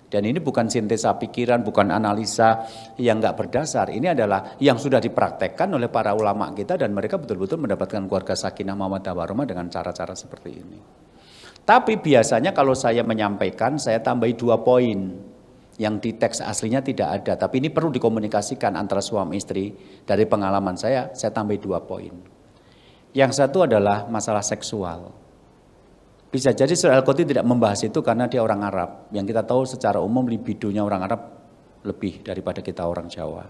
[SPEAKER 1] Dan ini bukan sintesa pikiran, bukan analisa yang nggak berdasar. Ini adalah yang sudah dipraktekkan oleh para ulama kita dan mereka betul-betul mendapatkan keluarga sakinah mawaddah warahmah dengan cara-cara seperti ini. Tapi biasanya kalau saya menyampaikan, saya tambahi 2 poin yang di teks aslinya tidak ada. Tapi ini perlu dikomunikasikan antara suami istri. Dari pengalaman saya tambahi 2 poin. Yang satu adalah masalah seksual. Bisa jadi Surah Al-Qadhi tidak membahas itu karena dia orang Arab. Yang kita tahu secara umum libidonya orang Arab lebih daripada kita orang Jawa.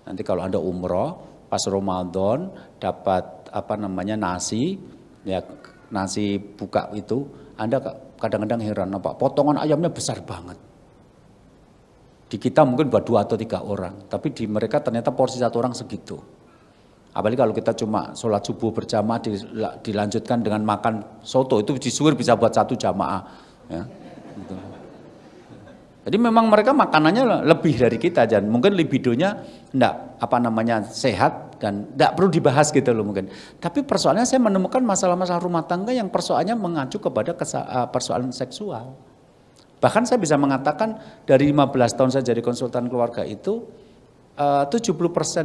[SPEAKER 1] Nanti kalau Anda umroh pas Ramadan dapat nasi, ya nasi buka itu, Anda kadang-kadang heran apa potongan ayamnya besar banget. Di kita mungkin buat 2 atau 3 orang, tapi di mereka ternyata porsi 1 orang segitu. Apalagi kalau kita cuma sholat subuh berjamaah dilanjutkan dengan makan soto, itu disuir bisa buat 1 jamaah. Ya, gitu. Jadi memang mereka makanannya lebih dari kita, dan mungkin libidonya sehat dan enggak perlu dibahas gitu loh mungkin. Tapi persoalannya saya menemukan masalah-masalah rumah tangga yang persoalannya mengacu kepada persoalan seksual. Bahkan saya bisa mengatakan dari 15 tahun saya jadi konsultan keluarga itu 70%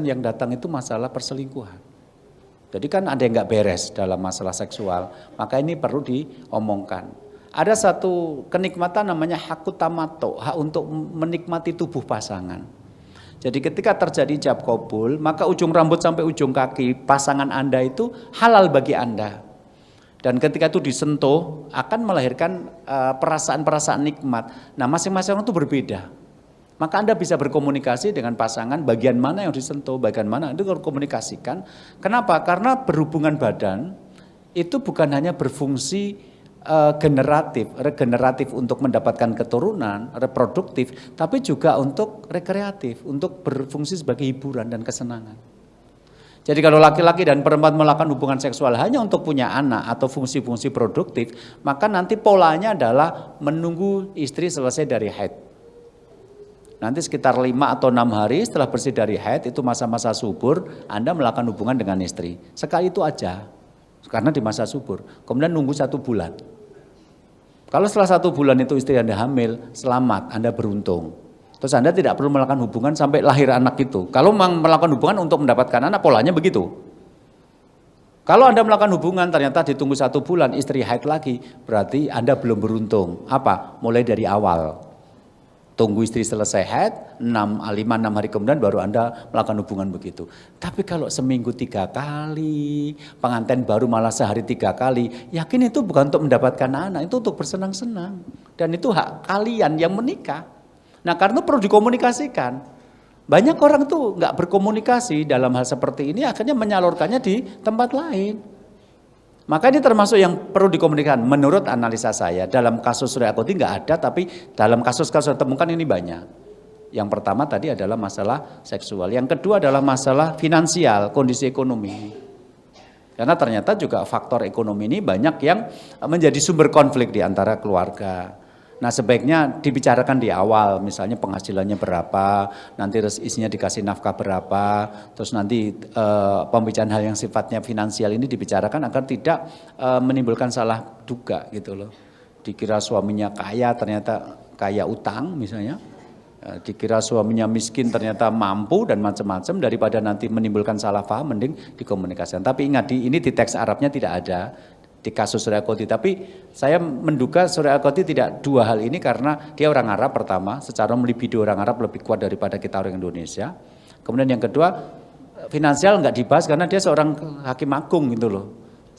[SPEAKER 1] yang datang itu masalah perselingkuhan. Jadi kan ada yang nggak beres dalam masalah seksual, maka ini perlu diomongkan. Ada satu kenikmatan namanya hakut tamato, hak untuk menikmati tubuh pasangan. Jadi ketika terjadi ijab qabul, maka ujung rambut sampai ujung kaki pasangan Anda itu halal bagi Anda. Dan ketika itu disentuh akan melahirkan perasaan-perasaan nikmat. Nah masing-masing orang itu berbeda. Maka Anda bisa berkomunikasi dengan pasangan bagian mana yang disentuh, bagian mana itu harus komunikasikan. Kenapa? Karena berhubungan badan itu bukan hanya berfungsi regeneratif untuk mendapatkan keturunan, reproduktif, tapi juga untuk rekreatif, untuk berfungsi sebagai hiburan dan kesenangan. Jadi kalau laki-laki dan perempuan melakukan hubungan seksual hanya untuk punya anak atau fungsi-fungsi produktif, maka nanti polanya adalah menunggu istri selesai dari haid. Nanti sekitar 5 atau 6 hari setelah bersih dari haid, itu masa-masa subur, Anda melakukan hubungan dengan istri. Sekali itu aja, karena di masa subur. Kemudian nunggu 1 bulan. Kalau setelah 1 bulan itu istri Anda hamil, selamat, Anda beruntung. Terus Anda tidak perlu melakukan hubungan sampai lahir anak itu. Kalau melakukan hubungan untuk mendapatkan anak, polanya begitu. Kalau Anda melakukan hubungan ternyata ditunggu 1 bulan, istri haid lagi, berarti Anda belum beruntung. Apa? Mulai dari awal. Tunggu istri selesai haid, 5-6 hari kemudian baru Anda melakukan hubungan begitu. Tapi kalau seminggu 3 kali, pengantin baru malah sehari 3 kali, yakin itu bukan untuk mendapatkan anak, itu untuk bersenang-senang. Dan itu hak kalian yang menikah. Nah karena perlu dikomunikasikan. Banyak orang tuh nggak berkomunikasi dalam hal seperti ini, akhirnya menyalurkannya di tempat lain. Maka ini termasuk yang perlu dikomunikasikan. Menurut analisa saya, dalam kasus Surya Al-Qadhi nggak ada, tapi dalam kasus-kasus yang ditemukan ini banyak. Yang pertama tadi adalah masalah seksual. Yang kedua adalah masalah finansial, kondisi ekonomi. Karena ternyata juga faktor ekonomi ini banyak yang menjadi sumber konflik di antara keluarga. Nah sebaiknya dibicarakan di awal, misalnya penghasilannya berapa, nanti isinya dikasih nafkah berapa, terus nanti pembicaraan hal yang sifatnya finansial ini dibicarakan agar tidak menimbulkan salah duga gitu loh. Dikira suaminya kaya ternyata kaya utang misalnya, dikira suaminya miskin ternyata mampu dan macam-macam, daripada nanti menimbulkan salah paham mending dikomunikasikan. Tapi ingat ini di teks Arabnya tidak ada. Di kasus Surya Al-Qadhi, tapi saya menduga Surya Al-Qadhi tidak 2 hal ini karena dia orang Arab pertama, secara libido orang Arab lebih kuat daripada kita orang Indonesia. Kemudian yang kedua, finansial nggak dibahas karena dia seorang hakim agung gitu loh,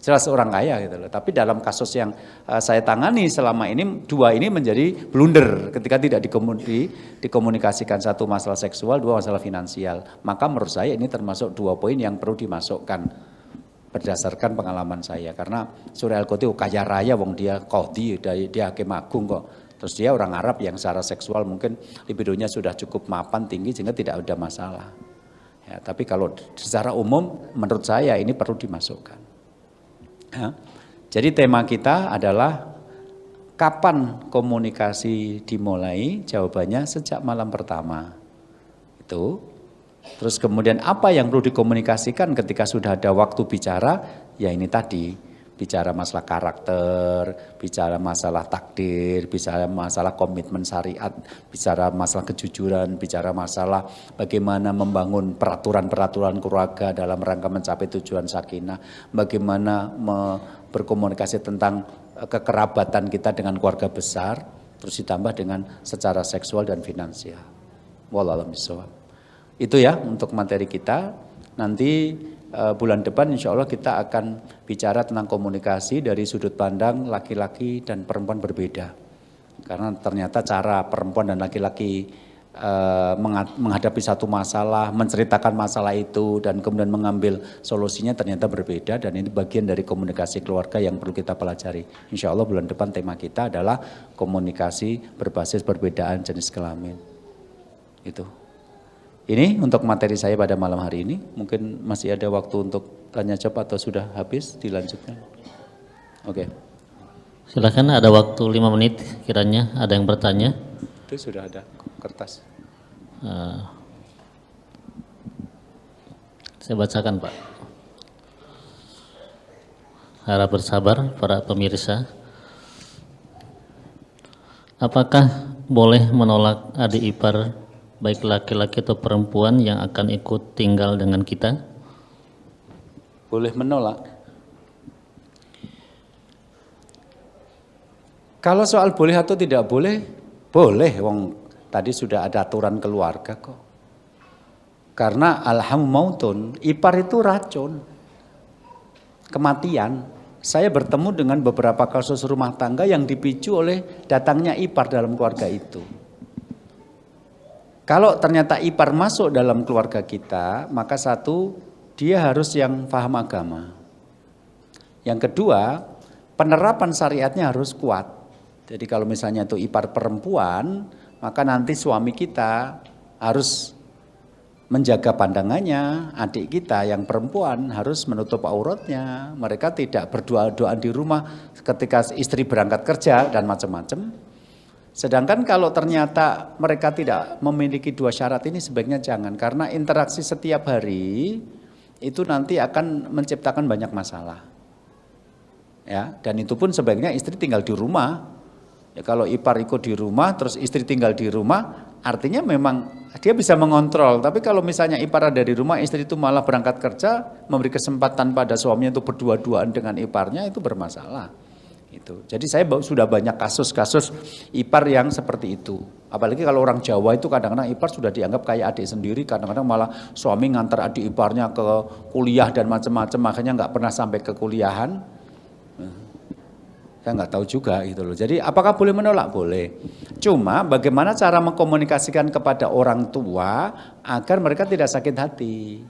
[SPEAKER 1] jelas orang kaya gitu loh. Tapi dalam kasus yang saya tangani selama ini, 2 ini menjadi blunder ketika tidak dikomunikasikan, 1 masalah seksual, 2 masalah finansial. Maka menurut saya ini termasuk 2 poin yang perlu dimasukkan. Berdasarkan pengalaman saya, karena Surya Al-Qadhi kaya raya, wong dia qadhi, dia hakim agung kok. Terus dia orang Arab yang secara seksual mungkin libidonya sudah cukup mapan tinggi sehingga tidak ada masalah. Ya, tapi kalau secara umum menurut saya ini perlu dimasukkan. Ya. Jadi tema kita adalah kapan komunikasi dimulai? Jawabannya sejak malam pertama. Itu. Terus kemudian apa yang perlu dikomunikasikan ketika sudah ada waktu bicara? Ya ini tadi, bicara masalah karakter, bicara masalah takdir, bicara masalah komitmen syariat, bicara masalah kejujuran, bicara masalah bagaimana membangun peraturan-peraturan keluarga dalam rangka mencapai tujuan sakinah, bagaimana berkomunikasi tentang kekerabatan kita dengan keluarga besar, terus ditambah dengan secara seksual dan finansial. Wallahu a'lam bishawab. Itu ya untuk materi kita. Nanti bulan depan insya Allah kita akan bicara tentang komunikasi dari sudut pandang laki-laki dan perempuan berbeda. Karena ternyata cara perempuan dan laki-laki menghadapi satu masalah, menceritakan masalah itu dan kemudian mengambil solusinya ternyata berbeda, dan ini bagian dari komunikasi keluarga yang perlu kita pelajari. Insya Allah bulan depan tema kita adalah komunikasi berbasis perbedaan jenis kelamin. Itu. Ini untuk materi saya pada malam hari ini. Mungkin masih ada waktu untuk tanya jawab atau sudah habis dilanjutkan? Oke.
[SPEAKER 2] Silakan, ada waktu 5 menit kiranya ada yang bertanya.
[SPEAKER 1] Itu sudah ada kertas.
[SPEAKER 2] Saya bacakan Pak. Harap bersabar para pemirsa. Apakah boleh menolak adik ipar baik laki-laki atau perempuan yang akan ikut tinggal dengan kita?
[SPEAKER 1] Boleh menolak. Kalau soal boleh atau tidak boleh, boleh. Wong tadi sudah ada aturan keluarga kok. Karena alham mautun, ipar itu racun, kematian. Saya bertemu dengan beberapa kasus rumah tangga yang dipicu oleh datangnya ipar dalam keluarga itu. Kalau ternyata ipar masuk dalam keluarga kita, maka satu, dia harus yang paham agama. Yang kedua, penerapan syariatnya harus kuat. Jadi kalau misalnya itu ipar perempuan, maka nanti suami kita harus menjaga pandangannya, adik kita yang perempuan harus menutup auratnya. Mereka tidak berdoa-doa di rumah ketika istri berangkat kerja dan macam-macam. Sedangkan kalau ternyata mereka tidak memiliki dua syarat ini sebaiknya jangan. Karena interaksi setiap hari itu nanti akan menciptakan banyak masalah. Ya, dan itu pun sebaiknya istri tinggal di rumah. Ya, kalau ipar ikut di rumah terus istri tinggal di rumah, artinya memang dia bisa mengontrol. Tapi kalau misalnya ipar ada di rumah, istri itu malah berangkat kerja, memberi kesempatan pada suaminya untuk berdua-duaan dengan iparnya, itu bermasalah. Itu. Jadi saya sudah banyak kasus-kasus ipar yang seperti itu. Apalagi kalau orang Jawa itu kadang-kadang ipar sudah dianggap kayak adik sendiri, kadang-kadang malah suami ngantar adik iparnya ke kuliah dan macam-macam, makanya nggak pernah sampai ke kuliahan. Saya nggak tahu juga gitu loh. Jadi apakah boleh menolak? Boleh. Cuma bagaimana cara mengkomunikasikan kepada orang tua agar mereka tidak sakit hati.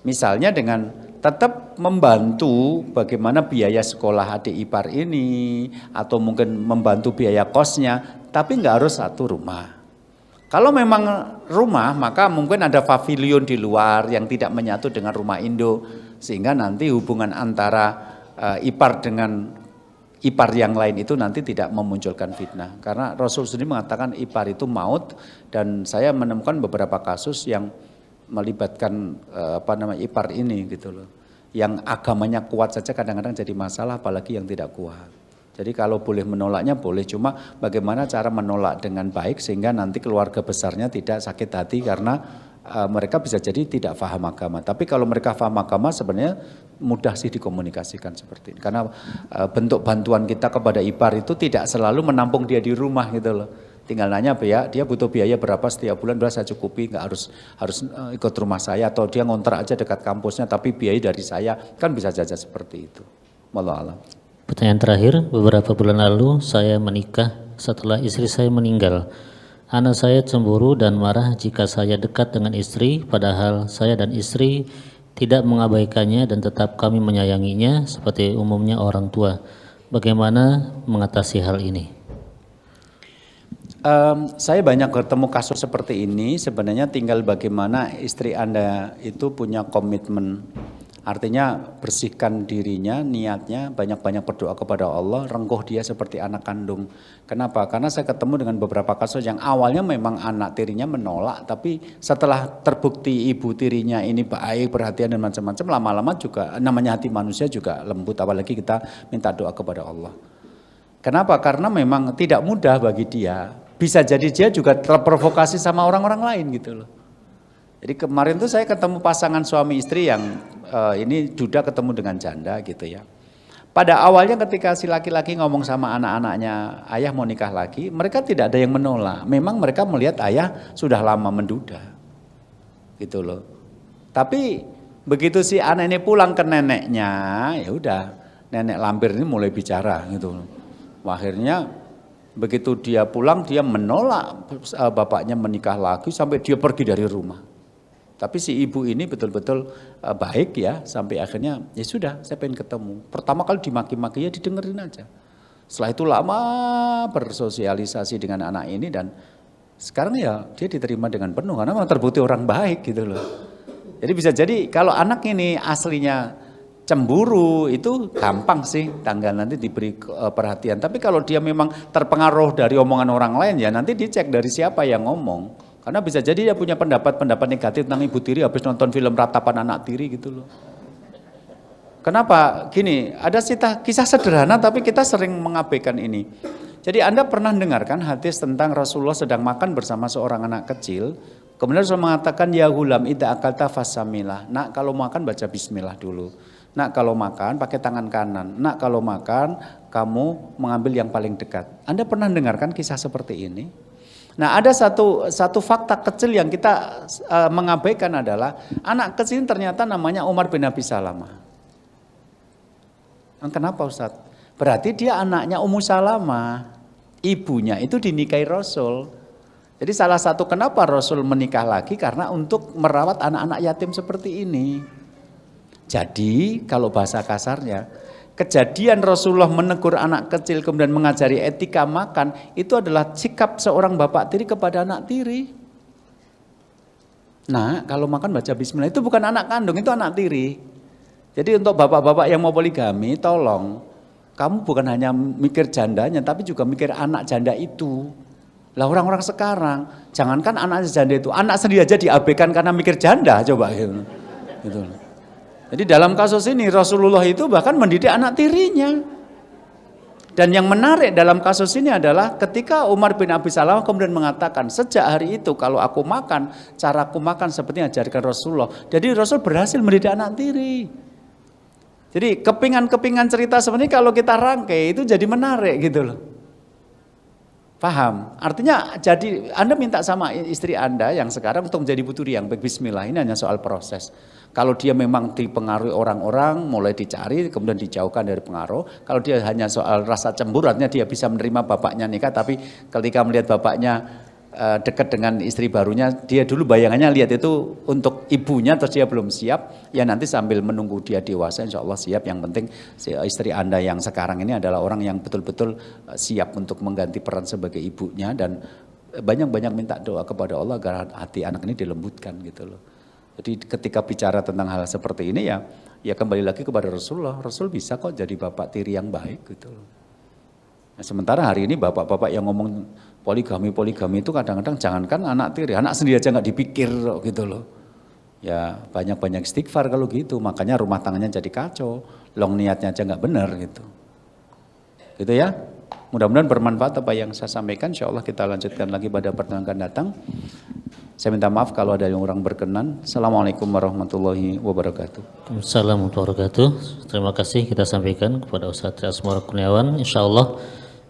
[SPEAKER 1] Misalnya dengan tetap membantu bagaimana biaya sekolah adik ipar ini, atau mungkin membantu biaya kosnya, tapi nggak harus satu rumah. Kalau memang rumah, maka mungkin ada pavilion di luar yang tidak menyatu dengan rumah induk, sehingga nanti hubungan antara ipar dengan ipar yang lain itu nanti tidak memunculkan fitnah. Karena Rasul sendiri mengatakan ipar itu maut, dan saya menemukan beberapa kasus yang melibatkan ipar ini gitu loh. Yang agamanya kuat saja kadang-kadang jadi masalah, apalagi yang tidak kuat. Jadi kalau boleh menolaknya boleh, cuma bagaimana cara menolak dengan baik sehingga nanti keluarga besarnya tidak sakit hati karena mereka bisa jadi tidak paham agama. Tapi kalau mereka paham agama sebenarnya mudah sih dikomunikasikan seperti ini. Karena bentuk bantuan kita kepada ipar itu tidak selalu menampung dia di rumah gitu loh. Tinggal nanya dia butuh biaya berapa setiap bulan, udah saya cukupi, nggak harus ikut rumah saya, atau dia ngontrak aja dekat kampusnya tapi biaya dari saya, kan bisa saja seperti itu. Wallahu a'lam.
[SPEAKER 2] Pertanyaan terakhir, beberapa bulan lalu saya menikah setelah istri saya meninggal. Anak saya cemburu dan marah jika saya dekat dengan istri, padahal saya dan istri tidak mengabaikannya dan tetap kami menyayanginya seperti umumnya orang tua. Bagaimana mengatasi hal ini?
[SPEAKER 1] Saya banyak ketemu kasus seperti ini. Sebenarnya tinggal bagaimana istri Anda itu punya komitmen. Artinya bersihkan dirinya, niatnya, banyak-banyak berdoa kepada Allah, rengkuh dia seperti anak kandung. Kenapa? Karena saya ketemu dengan beberapa kasus yang awalnya memang anak tirinya menolak, tapi setelah terbukti ibu tirinya ini baik, perhatian dan macam-macam, lama-lama juga namanya hati manusia juga lembut, apalagi kita minta doa kepada Allah. Kenapa? Karena memang tidak mudah bagi dia. Bisa jadi dia juga terprovokasi sama orang-orang lain gitu loh. Jadi kemarin tuh saya ketemu pasangan suami istri yang ini duda ketemu dengan janda gitu ya. Pada awalnya ketika si laki-laki ngomong sama anak-anaknya, ayah mau nikah lagi, mereka tidak ada yang menolak. Memang mereka melihat ayah sudah lama menduda, gitu loh. Tapi begitu si anak ini pulang ke neneknya, ya udah, nenek lampir ini mulai bicara gitu loh. Akhirnya begitu dia pulang, dia menolak bapaknya menikah lagi sampai dia pergi dari rumah. Tapi si ibu ini betul-betul baik ya, sampai akhirnya ya sudah saya pengen ketemu. Pertama kali dimaki-maki ya didengerin aja. Setelah itu lama bersosialisasi dengan anak ini dan sekarang ya dia diterima dengan penuh karena memang terbukti orang baik gitu loh. Jadi bisa jadi kalau anak ini aslinya cemburu itu gampang sih tanggal nanti diberi perhatian. Tapi kalau dia memang terpengaruh dari omongan orang lain ya nanti dicek dari siapa yang ngomong. Karena bisa jadi dia punya pendapat negatif tentang ibu tiri habis nonton film Ratapan Anak Tiri gitu loh. Kenapa? Gini, ada kisah sederhana tapi kita sering mengabaikan ini. Jadi Anda pernah dengarkan hadis tentang Rasulullah sedang makan bersama seorang anak kecil. Kemudian Rasulullah mengatakan, ya hulam idza akalta fasamilah. Nak kalau makan baca bismillah dulu. Nak kalau makan pakai tangan kanan. Nak kalau makan kamu mengambil yang paling dekat. Anda pernah dengarkan kisah seperti ini? Nah ada satu fakta kecil yang kita mengabaikan adalah anak kecil ternyata namanya Umar bin Abi Salamah. Kenapa Ustaz? Berarti dia anaknya Ummu Salamah. Ibunya itu dinikahi Rasul. Jadi salah satu kenapa Rasul menikah lagi karena untuk merawat anak-anak yatim seperti ini. Jadi kalau bahasa kasarnya, kejadian Rasulullah menegur anak kecil kemudian mengajari etika makan itu adalah sikap seorang bapak tiri kepada anak tiri. Nah, kalau makan baca bismillah itu bukan anak kandung, itu anak tiri. Jadi untuk bapak-bapak yang mau poligami, tolong kamu bukan hanya mikir jandanya tapi juga mikir anak janda itu. Lah orang-orang sekarang, jangankan anak janda itu, anak sendiri aja diabaikan karena mikir janda, coba gitu. Gitu. Jadi dalam kasus ini Rasulullah itu bahkan mendidik anak tirinya. Dan yang menarik dalam kasus ini adalah ketika Umar bin Abi Salamah kemudian mengatakan, sejak hari itu kalau aku makan, caraku makan seperti yang diajarkan Rasulullah. Jadi Rasul berhasil mendidik anak tiri. Jadi kepingan-kepingan cerita seperti ini kalau kita rangkai itu jadi menarik gitu loh. Paham? Artinya jadi Anda minta sama istri Anda yang sekarang untuk menjadi putri yang baik, bismillah, ini hanya soal proses. Kalau dia memang dipengaruhi orang-orang, mulai dicari, kemudian dijauhkan dari pengaruh. Kalau dia hanya soal rasa cemburu, artinya dia bisa menerima bapaknya nikah, tapi ketika melihat bapaknya dekat dengan istri barunya, dia dulu bayangannya lihat itu untuk ibunya, terus dia belum siap, ya nanti sambil menunggu dia dewasa, insya Allah siap. Yang penting istri Anda yang sekarang ini adalah orang yang betul-betul siap untuk mengganti peran sebagai ibunya, dan banyak-banyak minta doa kepada Allah agar hati anak ini dilembutkan gitu loh. Jadi ketika bicara tentang hal seperti ini ya kembali lagi kepada Rasulullah. Rasul bisa kok jadi bapak tiri yang baik gitu loh. Nah, sementara hari ini bapak-bapak yang ngomong poligami itu kadang-kadang jangankan anak tiri, anak sendiri aja nggak dipikir gitu loh. Ya banyak-banyak istighfar kalau gitu, makanya rumah tangannya jadi kacau, long niatnya aja nggak benar gitu. Gitu ya. Mudah-mudahan bermanfaat apa yang saya sampaikan. Insya Allah kita lanjutkan lagi pada pertemuan akan datang. Saya minta maaf kalau ada yang kurang berkenan. Assalamualaikum warahmatullahi wabarakatuh.
[SPEAKER 2] Assalamualaikum warahmatullahi wabarakatuh. Terima kasih kita sampaikan kepada Ustaz Asmara Kurniawan. Insya Allah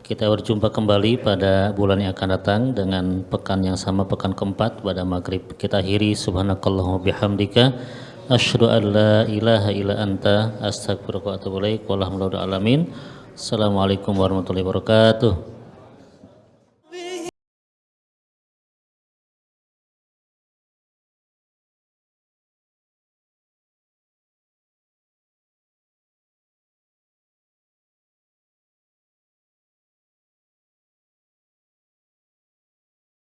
[SPEAKER 2] kita berjumpa kembali pada bulan yang akan datang dengan pekan yang sama, pekan keempat pada maghrib. Kita akhiri subhanakallahumma bihamdika asyhadu an la ilaha illa anta astaghfiruka wa atubu ilaik. Walhamdulillahi alamin. Assalamualaikum warahmatullahi wabarakatuh.